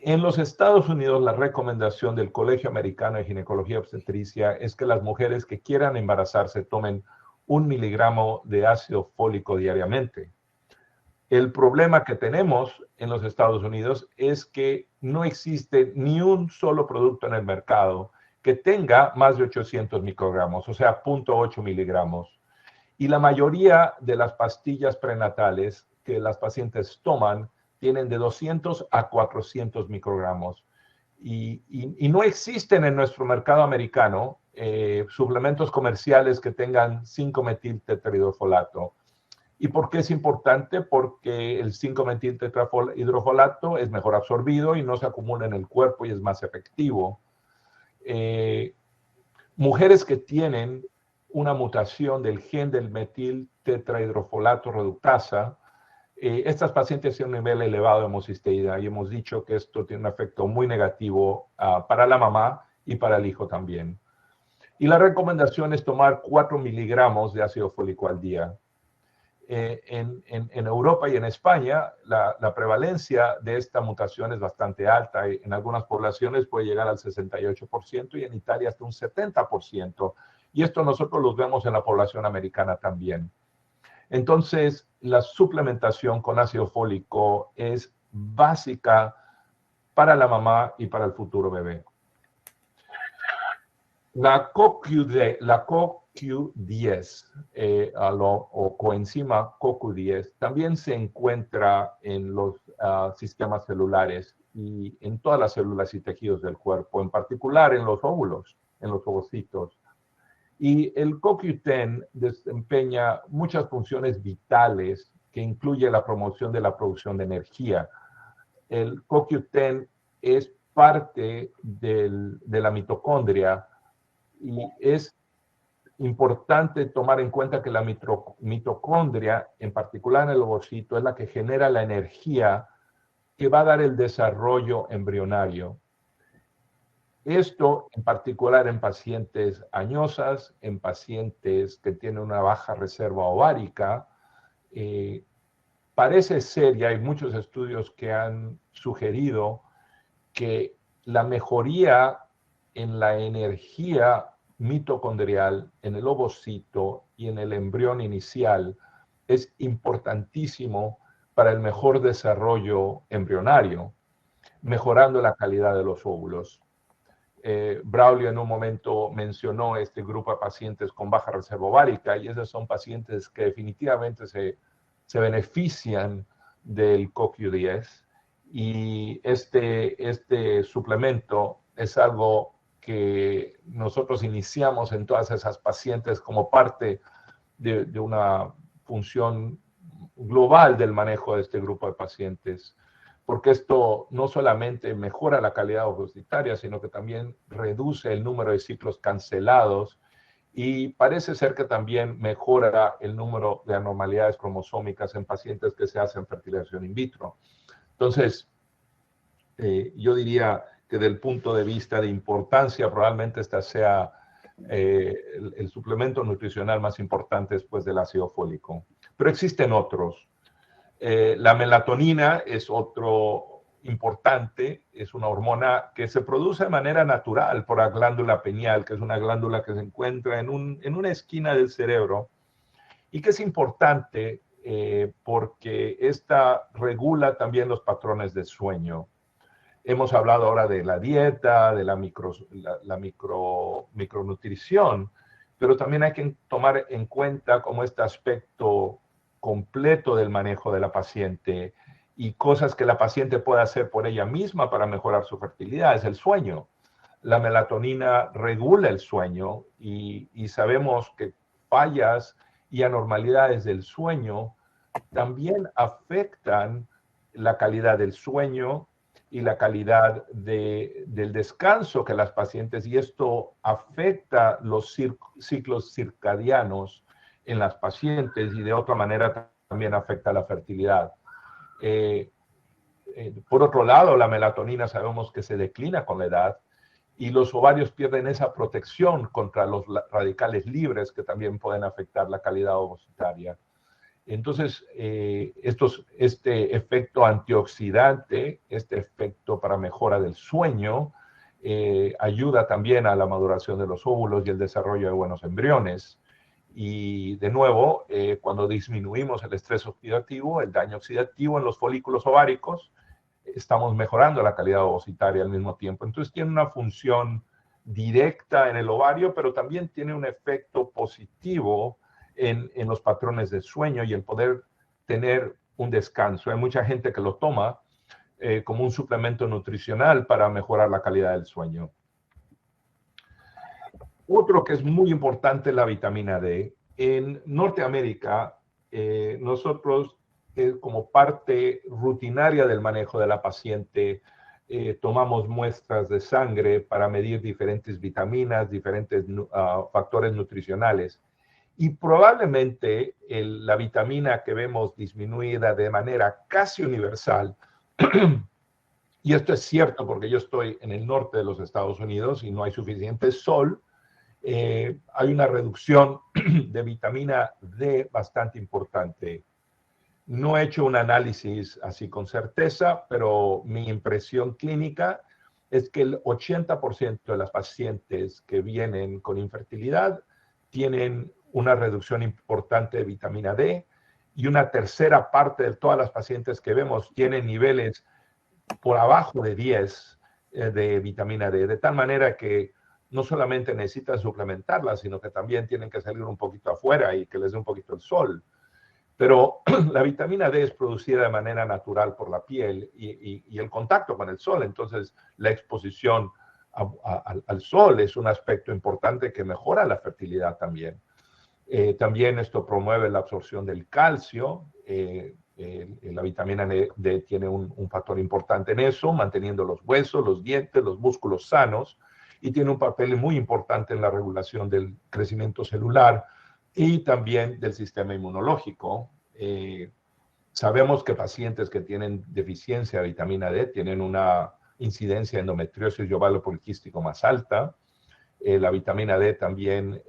En los Estados Unidos, la recomendación del Colegio Americano de Ginecología y Obstetricia es que las mujeres que quieran embarazarse tomen 1 miligramo de ácido fólico diariamente. El problema que tenemos en los Estados Unidos es que no existe ni un solo producto en el mercado que tenga más de 800 microgramos, o sea, 0.8 miligramos. Y la mayoría de las pastillas prenatales que las pacientes toman tienen de 200 a 400 microgramos. Y no existen en nuestro mercado americano suplementos comerciales que tengan 5-metiltetrahidrofolato. ¿Y por qué es importante? Porque el 5-metiltetrahidrofolato es mejor absorbido y no se acumula en el cuerpo y es más efectivo. Mujeres que tienen una mutación del gen del metiltetrahidrofolato reductasa, estas pacientes tienen un nivel elevado de homocisteína y hemos dicho que esto tiene un efecto muy negativo para la mamá y para el hijo también. Y la recomendación es tomar 4 miligramos de ácido fólico al día. En Europa y en España, la prevalencia de esta mutación es bastante alta. En algunas poblaciones puede llegar al 68% y en Italia hasta un 70%. Y esto nosotros lo vemos en la población americana también. Entonces, la suplementación con ácido fólico es básica para la mamá y para el futuro bebé. La CoQ10 o coenzima CoQ10 también se encuentra en los sistemas celulares y en todas las células y tejidos del cuerpo, en particular en los óvulos, en los ovocitos. Y el CoQ10 desempeña muchas funciones vitales que incluye la promoción de la producción de energía. El CoQ10 es parte de la mitocondria y es importante tomar en cuenta que la mitocondria, en particular en el ovocito, es la que genera la energía que va a dar el desarrollo embrionario. Esto en particular en pacientes añosas, en pacientes que tienen una baja reserva ovárica, parece ser, y hay muchos estudios que han sugerido que la mejoría en la energía mitocondrial en el ovocito y en el embrión inicial es importantísimo para el mejor desarrollo embrionario, mejorando la calidad de los óvulos. Braulio en un momento mencionó este grupo de pacientes con baja reserva ovárica y esos son pacientes que definitivamente se benefician del CoQ10 y este suplemento es algo que nosotros iniciamos en todas esas pacientes como parte de una función global del manejo de este grupo de pacientes, porque esto no solamente mejora la calidad ovocitaria, sino que también reduce el número de ciclos cancelados y parece ser que también mejora el número de anormalidades cromosómicas en pacientes que se hacen fertilización in vitro. Entonces, yo diría que del punto de vista de importancia, probablemente esta sea el suplemento nutricional más importante después del ácido fólico. Pero existen otros. La melatonina es otro importante, es una hormona que se produce de manera natural por la glándula pineal, que es una glándula que se encuentra en una esquina del cerebro y que es importante porque esta regula también los patrones de sueño. Hemos hablado ahora de la dieta, de la micronutrición, pero también hay que tomar en cuenta como este aspecto completo del manejo de la paciente y cosas que la paciente puede hacer por ella misma para mejorar su fertilidad, es el sueño. La melatonina regula el sueño y sabemos que fallas y anormalidades del sueño también afectan la calidad del sueño y la calidad del descanso que las pacientes, y esto afecta los ciclos circadianos en las pacientes y de otra manera también afecta la fertilidad. Por otro lado, la melatonina sabemos que se declina con la edad y los ovarios pierden esa protección contra los radicales libres que también pueden afectar la calidad ovocitaria. Entonces, este efecto antioxidante, este efecto para mejora del sueño, ayuda también a la maduración de los óvulos y el desarrollo de buenos embriones. Y de nuevo, cuando disminuimos el estrés oxidativo, el daño oxidativo en los folículos ováricos, estamos mejorando la calidad ovocitaria al mismo tiempo. Entonces tiene una función directa en el ovario, pero también tiene un efecto positivo en los patrones de sueño y el poder tener un descanso. Hay mucha gente que lo toma como un suplemento nutricional para mejorar la calidad del sueño. Otro que es muy importante es la vitamina D. En Norteamérica, nosotros, como parte rutinaria del manejo de la paciente, tomamos muestras de sangre para medir diferentes vitaminas, diferentes factores nutricionales. Y probablemente la vitamina que vemos disminuida de manera casi universal, y esto es cierto porque yo estoy en el norte de los Estados Unidos y no hay suficiente sol, hay una reducción de vitamina D bastante importante. No he hecho un análisis así con certeza, pero mi impresión clínica es que el 80% de las pacientes que vienen con infertilidad tienen una reducción importante de vitamina D y una tercera parte de todas las pacientes que vemos tienen niveles por abajo de 10 de vitamina D, de tal manera que no solamente necesitan suplementarla, sino que también tienen que salir un poquito afuera y que les dé un poquito el sol. Pero la vitamina D es producida de manera natural por la piel y el contacto con el sol. Entonces, la exposición al sol es un aspecto importante que mejora la fertilidad también. También esto promueve la absorción del calcio. La vitamina D tiene un factor importante en eso, manteniendo los huesos, los dientes, los músculos sanos, y tiene un papel muy importante en la regulación del crecimiento celular y también del sistema inmunológico. Sabemos que pacientes que tienen deficiencia de vitamina D tienen una incidencia de endometriosis y ovario poliquístico más alta. La vitamina D también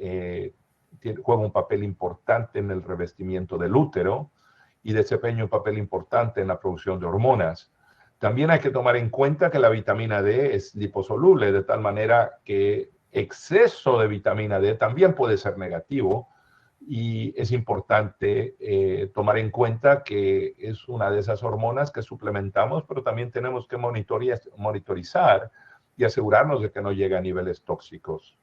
juega un papel importante en el revestimiento del útero y desempeña un papel importante en la producción de hormonas. También hay que tomar en cuenta que la vitamina D es liposoluble, de tal manera que exceso de vitamina D también puede ser negativo y es importante tomar en cuenta que es una de esas hormonas que suplementamos, pero también tenemos que monitorizar y asegurarnos de que no llegue a niveles tóxicos.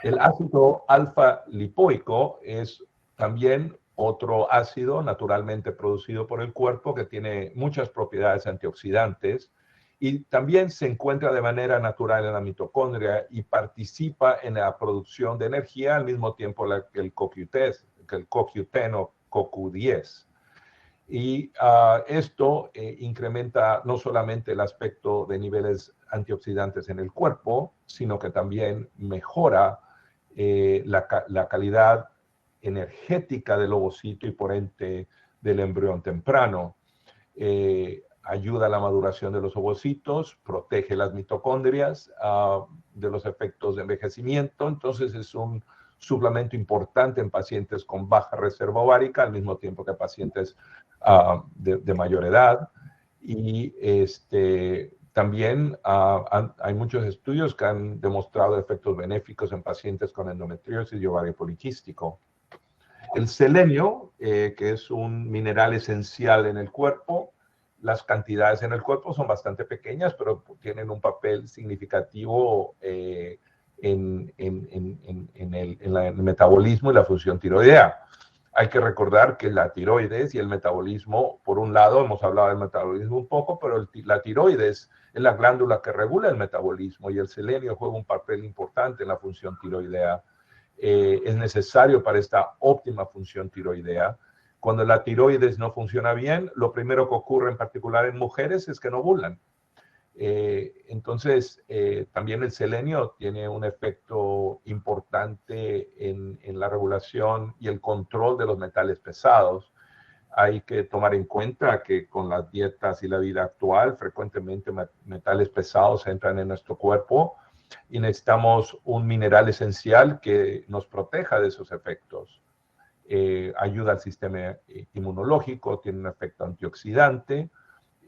El ácido alfa-lipoico es también otro ácido naturalmente producido por el cuerpo que tiene muchas propiedades antioxidantes y también se encuentra de manera natural en la mitocondria y participa en la producción de energía al mismo tiempo que el CoQ10 o CoQ10. Y esto incrementa no solamente el aspecto de niveles antioxidantes en el cuerpo, sino que también mejora la calidad energética del ovocito y por ende del embrión temprano. Ayuda a la maduración de los ovocitos, protege las mitocondrias de los efectos de envejecimiento. Entonces es un suplemento importante en pacientes con baja reserva ovárica, al mismo tiempo que pacientes de mayor edad. Y también hay muchos estudios que han demostrado efectos benéficos en pacientes con endometriosis y ovario poliquístico. El selenio, que es un mineral esencial en el cuerpo, las cantidades en el cuerpo son bastante pequeñas, pero tienen un papel significativo en el metabolismo y la función tiroidea. Hay que recordar que la tiroides y el metabolismo, por un lado, hemos hablado del metabolismo un poco, pero la tiroides es la glándula que regula el metabolismo y el selenio juega un papel importante en la función tiroidea. Es necesario para esta óptima función tiroidea. Cuando la tiroides no funciona bien, lo primero que ocurre en particular en mujeres es que no ovulan. Entonces, también el selenio tiene un efecto importante en la regulación y el control de los metales pesados. Hay que tomar en cuenta que con las dietas y la vida actual, frecuentemente metales pesados entran en nuestro cuerpo y necesitamos un mineral esencial que nos proteja de esos efectos. Ayuda al sistema inmunológico, tiene un efecto antioxidante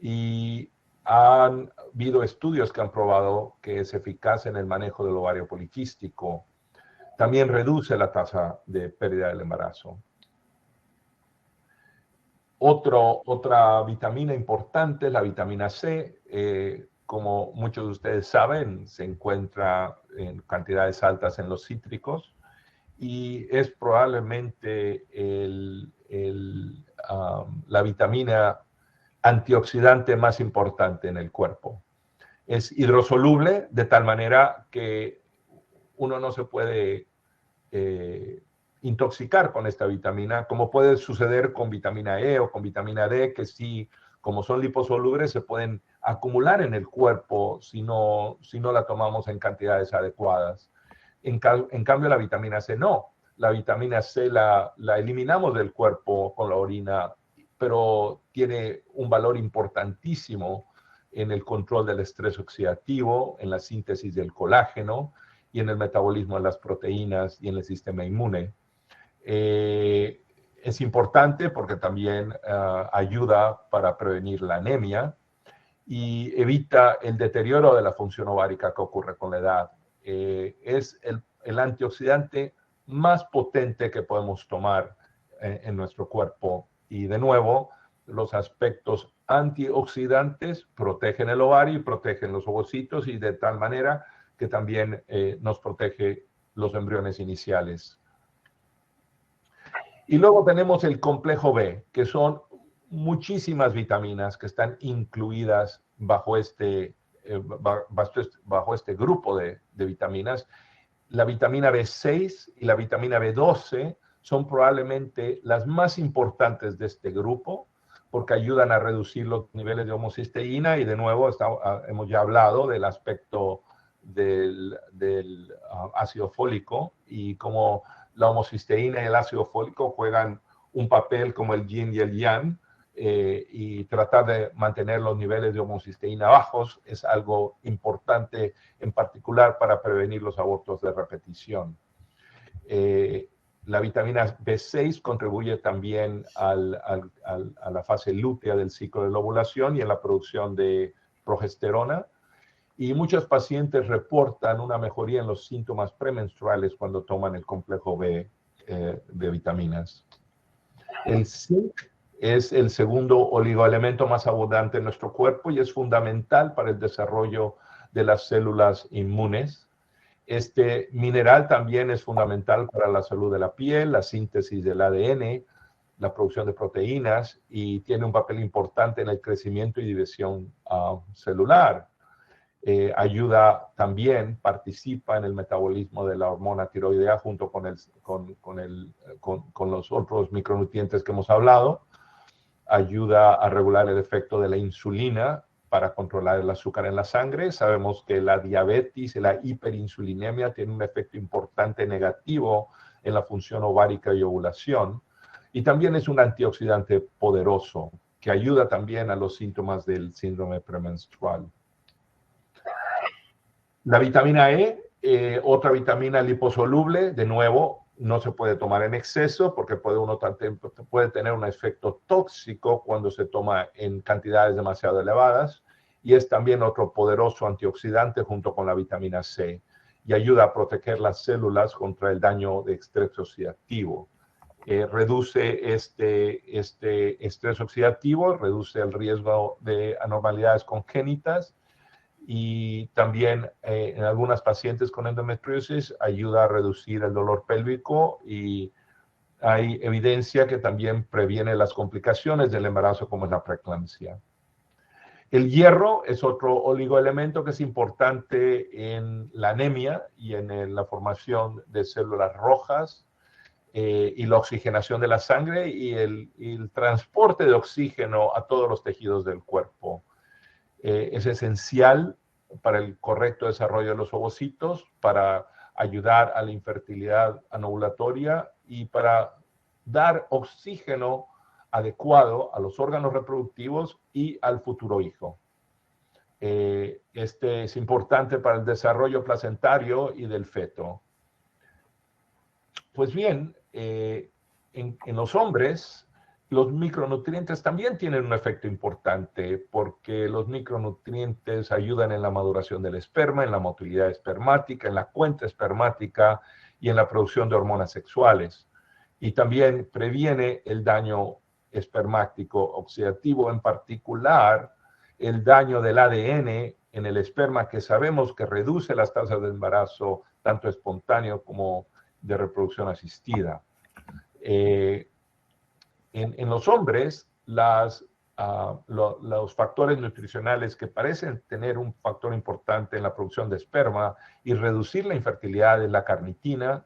y han habido estudios que han probado que es eficaz en el manejo del ovario poliquístico. También reduce la tasa de pérdida del embarazo. Otra vitamina importante es la vitamina C. Como muchos de ustedes saben, se encuentra en cantidades altas en los cítricos y es probablemente la vitamina antioxidante más importante en el cuerpo. Es hidrosoluble de tal manera que uno no se puede intoxicar con esta vitamina, como puede suceder con vitamina E o con vitamina D, que sí, como son liposolubles, se pueden acumular en el cuerpo si no la tomamos en cantidades adecuadas. En cambio, la vitamina C no. La vitamina C la eliminamos del cuerpo con la orina, pero tiene un valor importantísimo en el control del estrés oxidativo, en la síntesis del colágeno y en el metabolismo de las proteínas y en el sistema inmune. Es importante porque también ayuda para prevenir la anemia y evita el deterioro de la función ovárica que ocurre con la edad. Es el antioxidante más potente que podemos tomar en nuestro cuerpo. Y de nuevo, los aspectos antioxidantes protegen el ovario y protegen los ovocitos y de tal manera que también nos protege los embriones iniciales. Y luego tenemos el complejo B, que son muchísimas vitaminas que están incluidas bajo este grupo de vitaminas. La vitamina B6 y la vitamina B12 son probablemente las más importantes de este grupo porque ayudan a reducir los niveles de homocisteína y de nuevo hemos ya hablado del aspecto del ácido fólico y cómo la homocisteína y el ácido fólico juegan un papel como el yin y el yang y tratar de mantener los niveles de homocisteína bajos es algo importante en particular para prevenir los abortos de repetición. La vitamina B6 contribuye también a la fase lútea del ciclo de la ovulación y en la producción de progesterona. Y muchos pacientes reportan una mejoría en los síntomas premenstruales cuando toman el complejo B de vitaminas. El zinc es el segundo oligoelemento más abundante en nuestro cuerpo y es fundamental para el desarrollo de las células inmunes. Este mineral también es fundamental para la salud de la piel, la síntesis del ADN, la producción de proteínas y tiene un papel importante en el crecimiento y división celular. Participa en el metabolismo de la hormona tiroidea junto con los otros micronutrientes que hemos hablado. Ayuda a regular el efecto de la insulina para controlar el azúcar en la sangre. Sabemos que la diabetes y la hiperinsulinemia tienen un efecto importante negativo en la función ovárica y ovulación. Y también es un antioxidante poderoso que ayuda también a los síntomas del síndrome premenstrual. La vitamina E, otra vitamina liposoluble, de nuevo, no se puede tomar en exceso porque puede tener un efecto tóxico cuando se toma en cantidades demasiado elevadas y es también otro poderoso antioxidante junto con la vitamina C y ayuda a proteger las células contra el daño de estrés oxidativo. Reduce este estrés oxidativo, reduce el riesgo de anormalidades congénitas y también en algunas pacientes con endometriosis ayuda a reducir el dolor pélvico y hay evidencia que también previene las complicaciones del embarazo como es la preeclampsia. El hierro es otro oligoelemento que es importante en la anemia y en la formación de células rojas. y la oxigenación de la sangre y el transporte de oxígeno a todos los tejidos del cuerpo. Es esencial para el correcto desarrollo de los ovocitos, para ayudar a la infertilidad anovulatoria y para dar oxígeno adecuado a los órganos reproductivos y al futuro hijo. Este es importante para el desarrollo placentario y del feto. Pues bien, en los hombres, los micronutrientes también tienen un efecto importante porque los micronutrientes ayudan en la maduración del esperma, en la motilidad espermática, en la cuenta espermática y en la producción de hormonas sexuales. Y también previene el daño espermático oxidativo, en particular el daño del ADN en el esperma, que sabemos que reduce las tasas de embarazo, tanto espontáneo como de reproducción asistida. En los hombres, los factores nutricionales que parecen tener un factor importante en la producción de esperma y reducir la infertilidad es la carnitina,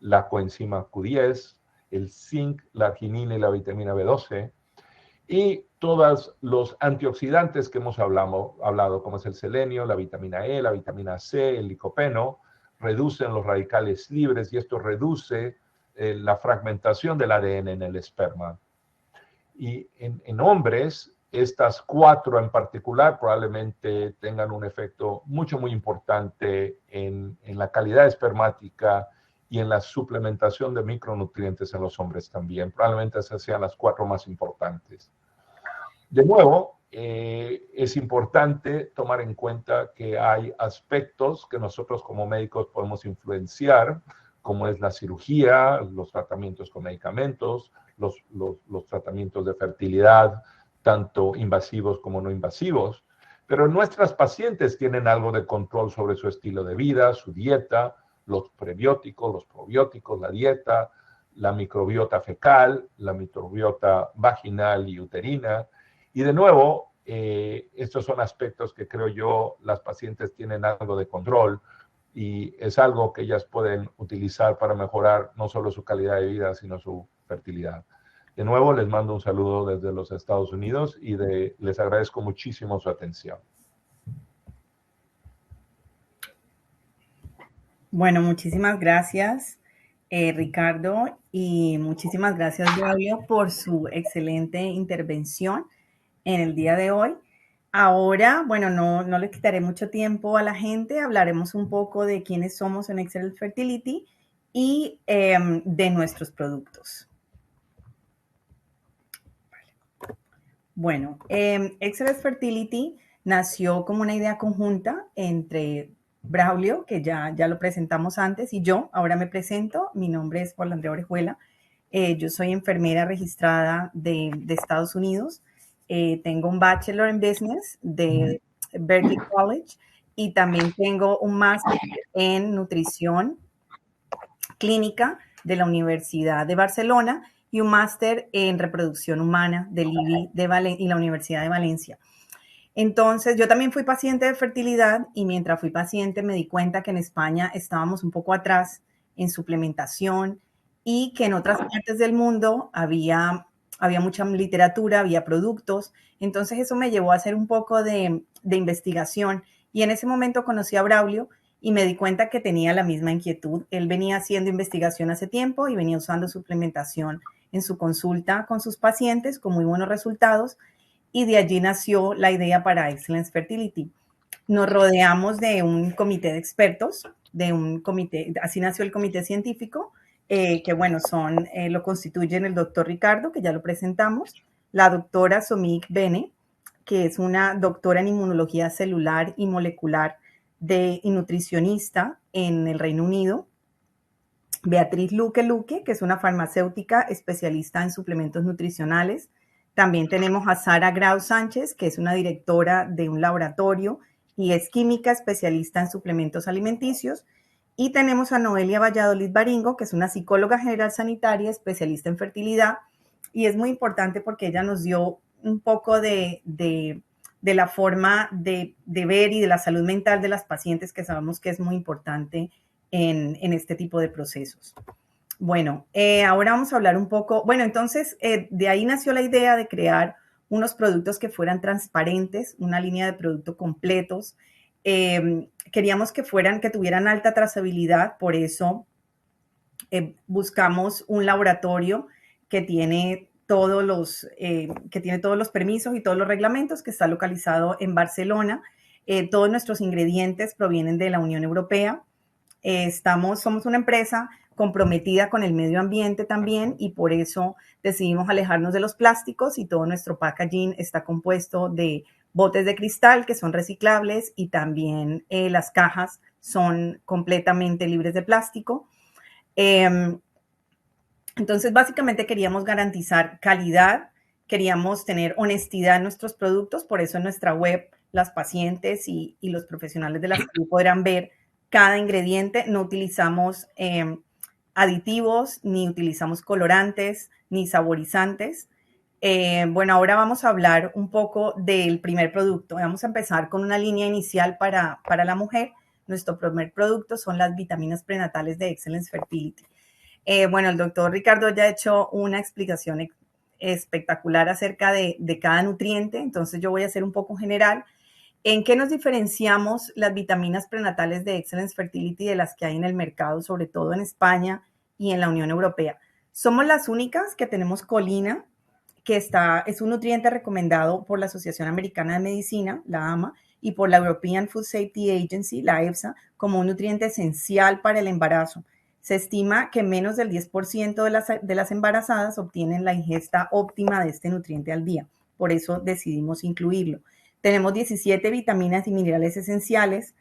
la coenzima Q10, el zinc, la arginina y la vitamina B12, y todos los antioxidantes que hemos hablado, como es el selenio, la vitamina E, la vitamina C, el licopeno, reducen los radicales libres y esto reduce la fragmentación del ADN en el esperma. Y en hombres, estas 4 en particular probablemente tengan un efecto muy importante en la calidad espermática y en la suplementación de micronutrientes en los hombres también. Probablemente esas sean las 4 más importantes. De nuevo, es importante tomar en cuenta que hay aspectos que nosotros como médicos podemos influenciar, como es la cirugía, los tratamientos con medicamentos, los tratamientos de fertilidad, tanto invasivos como no invasivos. Pero nuestras pacientes tienen algo de control sobre su estilo de vida, su dieta, los prebióticos, los probióticos, la dieta, la microbiota fecal, la microbiota vaginal y uterina. Y de nuevo, estos son aspectos que creo yo las pacientes tienen algo de control y es algo que ellas pueden utilizar para mejorar no solo su calidad de vida, sino su fertilidad. De nuevo, les mando un saludo desde los Estados Unidos y les agradezco muchísimo su atención. Bueno, muchísimas gracias, Ricardo, y muchísimas gracias, Braulio, por su excelente intervención en el día de hoy. Ahora, bueno, no le quitaré mucho tiempo a la gente, hablaremos un poco de quiénes somos en Excellence Fertility y de nuestros productos. Bueno, Excellence Fertility nació como una idea conjunta entre Braulio, que ya lo presentamos antes, y yo. Ahora me presento, mi nombre es Paula Andrea Orejuela, yo soy enfermera registrada de Estados Unidos, tengo un Bachelor in Business de Berkeley College y también tengo un máster en nutrición clínica de la Universidad de Barcelona y un máster en reproducción humana del IBI y la Universidad de Valencia. Entonces, yo también fui paciente de fertilidad y mientras fui paciente me di cuenta que en España estábamos un poco atrás en suplementación y que en otras partes del mundo había mucha literatura, había productos. Entonces, eso me llevó a hacer un poco de investigación y en ese momento conocí a Braulio y me di cuenta que tenía la misma inquietud. Él venía haciendo investigación hace tiempo y venía usando suplementación en su consulta con sus pacientes con muy buenos resultados. Y de allí nació la idea para Excellence Fertility. Nos rodeamos de un comité de expertos, así nació el comité científico, que bueno, lo constituyen el doctor Ricardo, que ya lo presentamos, la doctora Somik Bene, que es una doctora en inmunología celular y molecular y nutricionista en el Reino Unido, Beatriz Luque, que es una farmacéutica especialista en suplementos nutricionales. También tenemos a Sara Grau Sánchez, que es una directora de un laboratorio y es química especialista en suplementos alimenticios. Y tenemos a Noelia Valladolid Baringo, que es una psicóloga general sanitaria especialista en fertilidad. Y es muy importante porque ella nos dio un poco de la forma de ver y de la salud mental de las pacientes, que sabemos que es muy importante en este tipo de procesos. Bueno, ahora vamos a hablar un poco, bueno, entonces de ahí nació la idea de crear unos productos que fueran transparentes, una línea de productos completos. Queríamos que tuvieran alta trazabilidad, por eso buscamos un laboratorio que tiene que tiene todos los permisos y todos los reglamentos, que está localizado en Barcelona. Todos nuestros ingredientes provienen de la Unión Europea. Somos una empresa comprometida con el medio ambiente también y por eso decidimos alejarnos de los plásticos y todo nuestro packaging está compuesto de botes de cristal que son reciclables y también las cajas son completamente libres de plástico. Entonces, básicamente queríamos garantizar calidad, queríamos tener honestidad en nuestros productos, por eso en nuestra web las pacientes y los profesionales de la salud podrán ver cada ingrediente. No utilizamos aditivos, ni utilizamos colorantes, ni saborizantes. Bueno, ahora vamos a hablar un poco del primer producto. Vamos a empezar con una línea inicial para la mujer. Nuestro primer producto son las vitaminas prenatales de Excellence Fertility. Bueno, el doctor Ricardo ya ha hecho una explicación espectacular acerca de cada nutriente, entonces yo voy a hacer un poco general. ¿En qué nos diferenciamos las vitaminas prenatales de Excellence Fertility de las que hay en el mercado, sobre todo en España y en la Unión Europea? Somos las únicas que tenemos colina, que es un nutriente recomendado por la Asociación Americana de Medicina, la AMA, y por la European Food Safety Agency, la EFSA, como un nutriente esencial para el embarazo. Se estima que menos del 10% de las embarazadas obtienen la ingesta óptima de este nutriente al día. Por eso decidimos incluirlo. Tenemos 17 vitaminas y minerales esenciales.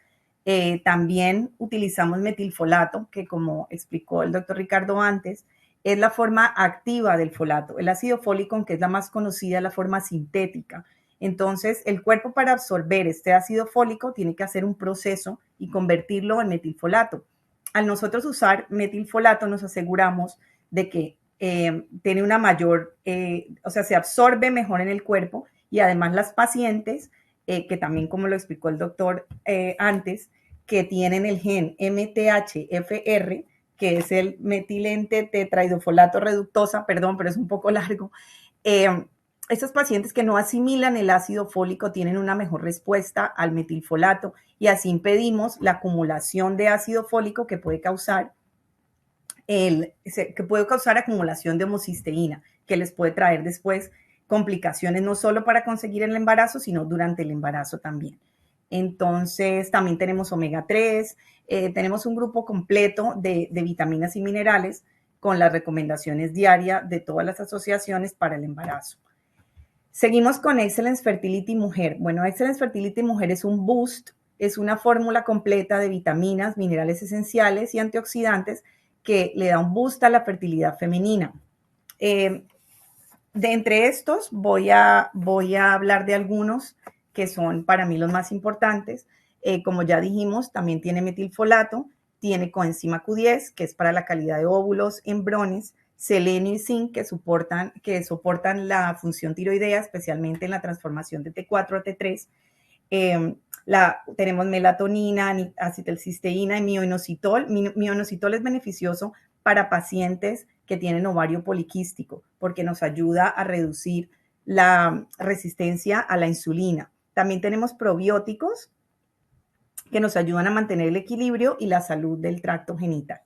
También utilizamos metilfolato, que como explicó el doctor Ricardo antes, es la forma activa del folato. El ácido fólico, aunque es la más conocida, es la forma sintética. Entonces, el cuerpo para absorber este ácido fólico tiene que hacer un proceso y convertirlo en metilfolato. Al nosotros usar metilfolato, nos aseguramos de que tiene una mayor, o sea, se absorbe mejor en el cuerpo y además las pacientes, que también como lo explicó el doctor antes, que tienen el gen MTHFR, que es el metilente tetrahidrofolato reductasa, perdón, pero es un poco largo. Estos pacientes que no asimilan el ácido fólico tienen una mejor respuesta al metilfolato y así impedimos la acumulación de ácido fólico que puede causar acumulación de homocisteína, que les puede traer después complicaciones no solo para conseguir el embarazo, sino durante el embarazo también. Entonces, también tenemos omega 3, tenemos un grupo completo de vitaminas y minerales con las recomendaciones diarias de todas las asociaciones para el embarazo. Seguimos con Excellence Fertility Mujer. Bueno, Excellence Fertility Mujer es un boost, es una fórmula completa de vitaminas, minerales esenciales y antioxidantes que le da un boost a la fertilidad femenina. De entre estos voy a hablar de algunos que son para mí los más importantes. Como ya dijimos, también tiene metilfolato, tiene coenzima Q10, que es para la calidad de óvulos, embriones, selenio y zinc, que soportan la función tiroidea, especialmente en la transformación de T4 a T3. Tenemos melatonina, acetilcisteína y mioinositol. Mioinositol es beneficioso para pacientes que tienen ovario poliquístico porque nos ayuda a reducir la resistencia a la insulina. También tenemos probióticos que nos ayudan a mantener el equilibrio y la salud del tracto genital.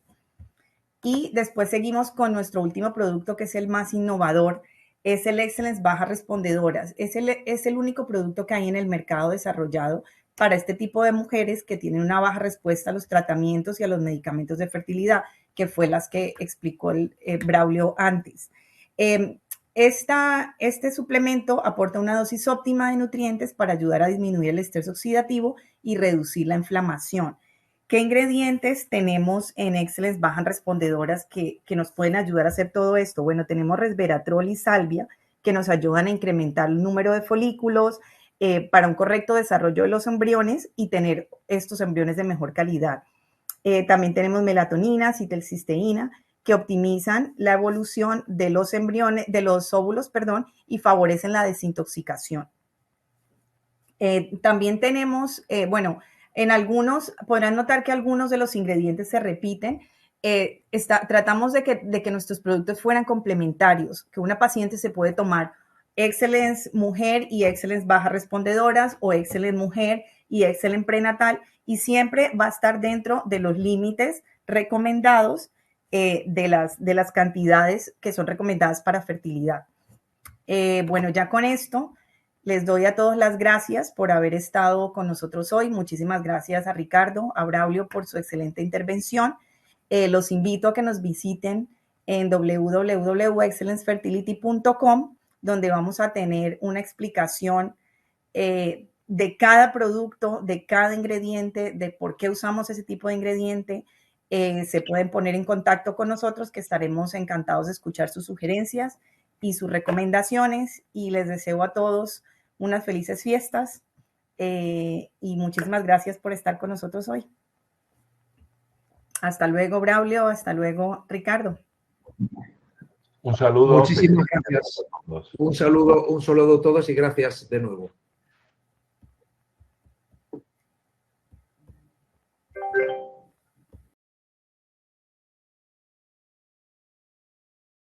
Y después seguimos con nuestro último producto, que es el más innovador, es el Excellence Bajas Respondedoras. Es el único producto que hay en el mercado desarrollado para este tipo de mujeres que tienen una baja respuesta a los tratamientos y a los medicamentos de fertilidad, que fue las que explicó Braulio antes. Este suplemento aporta una dosis óptima de nutrientes para ayudar a disminuir el estrés oxidativo y reducir la inflamación. ¿Qué ingredientes tenemos en Excellence Bajas Respondedoras que nos pueden ayudar a hacer todo esto? Bueno, tenemos resveratrol y salvia que nos ayudan a incrementar el número de folículos para un correcto desarrollo de los embriones y tener estos embriones de mejor calidad. También tenemos melatonina, acetilcisteína, que optimizan la evolución de los embriones, de los óvulos, y favorecen la desintoxicación. También tenemos, en algunos, podrán notar que algunos de los ingredientes se repiten. tratamos de que nuestros productos fueran complementarios, que una paciente se puede tomar Excellence Mujer y Excellence Baja Respondedoras o Excellence Mujer y Excellence Prenatal, y siempre va a estar dentro de los límites recomendados de las cantidades que son recomendadas para fertilidad. Bueno, ya con esto les doy a todos las gracias por haber estado con nosotros hoy. Muchísimas gracias a Ricardo, a Braulio por su excelente intervención. Los invito a que nos visiten en www.excellencefertility.com, donde vamos a tener una explicación de cada producto, de cada ingrediente, de por qué usamos ese tipo de ingrediente. Se pueden poner en contacto con nosotros, que estaremos encantados de escuchar sus sugerencias y sus recomendaciones, y les deseo a todos unas felices fiestas y muchísimas gracias por estar con nosotros hoy. Hasta luego, Braulio. Hasta luego, Ricardo. Un saludo. Muchísimas gracias. Un saludo a todos y gracias de nuevo.